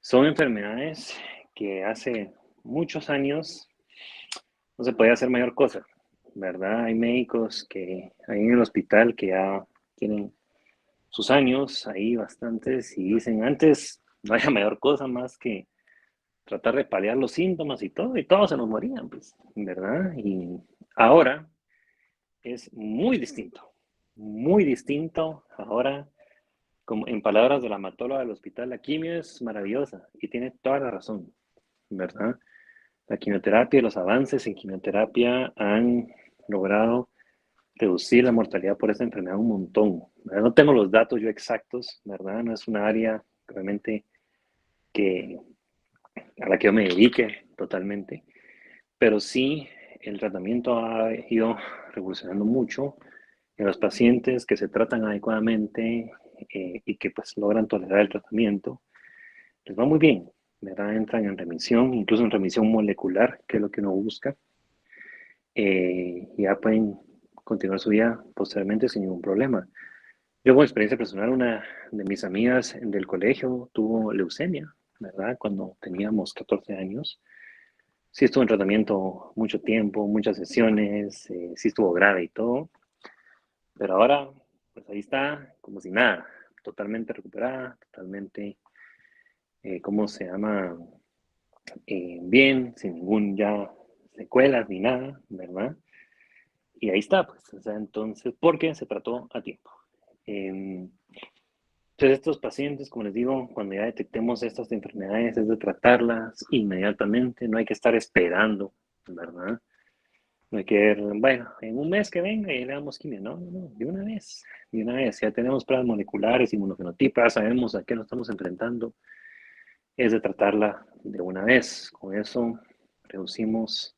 son enfermedades que hace muchos años no se podía hacer mayor cosa, ¿verdad? Hay médicos que ahí en el hospital que ya tienen sus años, ahí bastantes, y dicen antes no había mayor cosa más que tratar de paliar los síntomas y todos se nos morían, pues, ¿verdad? Y ahora es muy distinto, muy distinto. Ahora, como en palabras de la matóloga del hospital, la quimio es maravillosa y tiene toda la razón, ¿verdad? La quimioterapia y los avances en quimioterapia han logrado reducir la mortalidad por esta enfermedad un montón, ¿verdad? No tengo los datos yo exactos, ¿verdad? No es una área realmente que, a la que yo me dedique totalmente, pero sí el tratamiento ha ido revolucionando mucho en los pacientes que se tratan adecuadamente y que pues logran tolerar el tratamiento, les va muy bien, ¿verdad? Entran en remisión, incluso en remisión molecular, que es lo que uno busca, ya pueden continuar su vida posteriormente sin ningún problema. Yo, con experiencia personal, una de mis amigas del colegio tuvo leucemia, ¿verdad? Cuando teníamos 14 años. Sí estuvo en tratamiento mucho tiempo, muchas sesiones, sí estuvo grave y todo, pero ahora, pues ahí está, como si nada, totalmente recuperada, totalmente, ¿cómo se llama? Bien, sin ningún ya secuelas ni nada, ¿verdad? Y ahí está, pues, o sea, entonces, porque se trató a tiempo. Entonces, estos pacientes, como les digo, cuando ya detectemos estas enfermedades, es de tratarlas inmediatamente, no hay que estar esperando, ¿verdad? No hay que ver, bueno, en un mes que venga y le damos quimio. No, no, no, de una vez. Ya tenemos pruebas moleculares, inmunofenotipas, sabemos a qué nos estamos enfrentando. es de tratarla de una vez. Con eso reducimos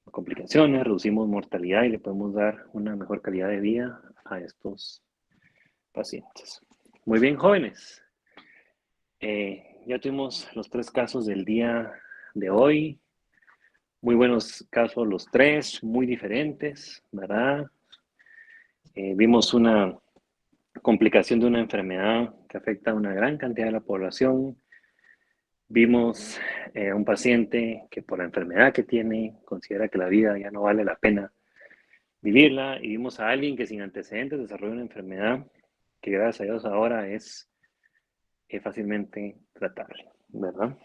complicaciones, reducimos mortalidad y le podemos dar una mejor calidad de vida a estos pacientes. Muy bien, jóvenes. Ya tuvimos los 3 casos del día de hoy. Muy buenos casos los 3, muy diferentes, ¿verdad? Vimos una complicación de una enfermedad que afecta a una gran cantidad de la población. Vimos un paciente que por la enfermedad que tiene considera que la vida ya no vale la pena vivirla, y vimos a alguien que sin antecedentes desarrolló una enfermedad que gracias a Dios ahora es fácilmente tratable, ¿verdad?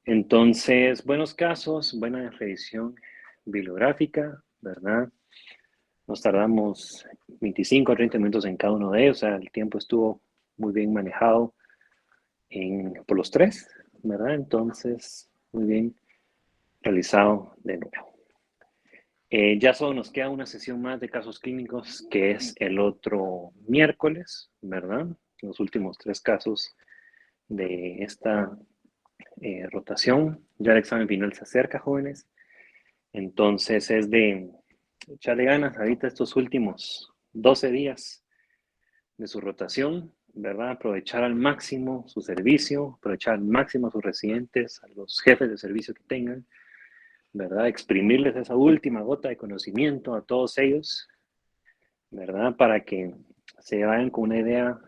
Entonces, buenos casos, buena revisión bibliográfica, ¿verdad? Nos tardamos 25 a 30 minutos en cada uno de ellos, o sea, el tiempo estuvo muy bien manejado por los 3, ¿verdad? Entonces, muy bien realizado de nuevo. Ya solo nos queda una sesión más de casos clínicos, que es el otro miércoles, ¿verdad? Los últimos 3 casos de esta rotación. Ya el examen final se acerca, jóvenes. Entonces es de echarle ganas ahorita estos últimos 12 días de su rotación, ¿verdad? Aprovechar al máximo su servicio, aprovechar al máximo a sus residentes, a los jefes de servicio que tengan, ¿verdad? Exprimirles esa última gota de conocimiento a todos ellos, ¿verdad? Para que se vayan con una idea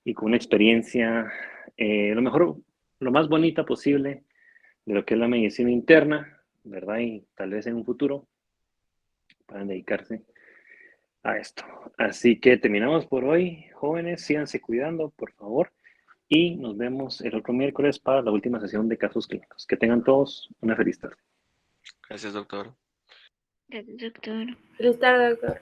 y con una experiencia, lo más bonita posible de lo que es la medicina interna, ¿verdad? Y tal vez en un futuro puedan dedicarse a esto. Así que terminamos por hoy, jóvenes, síganse cuidando, por favor, y nos vemos el otro miércoles para la última sesión de casos clínicos. Que tengan todos una feliz tarde. Gracias, doctor. Gracias, doctor. Feliz tarde, doctor.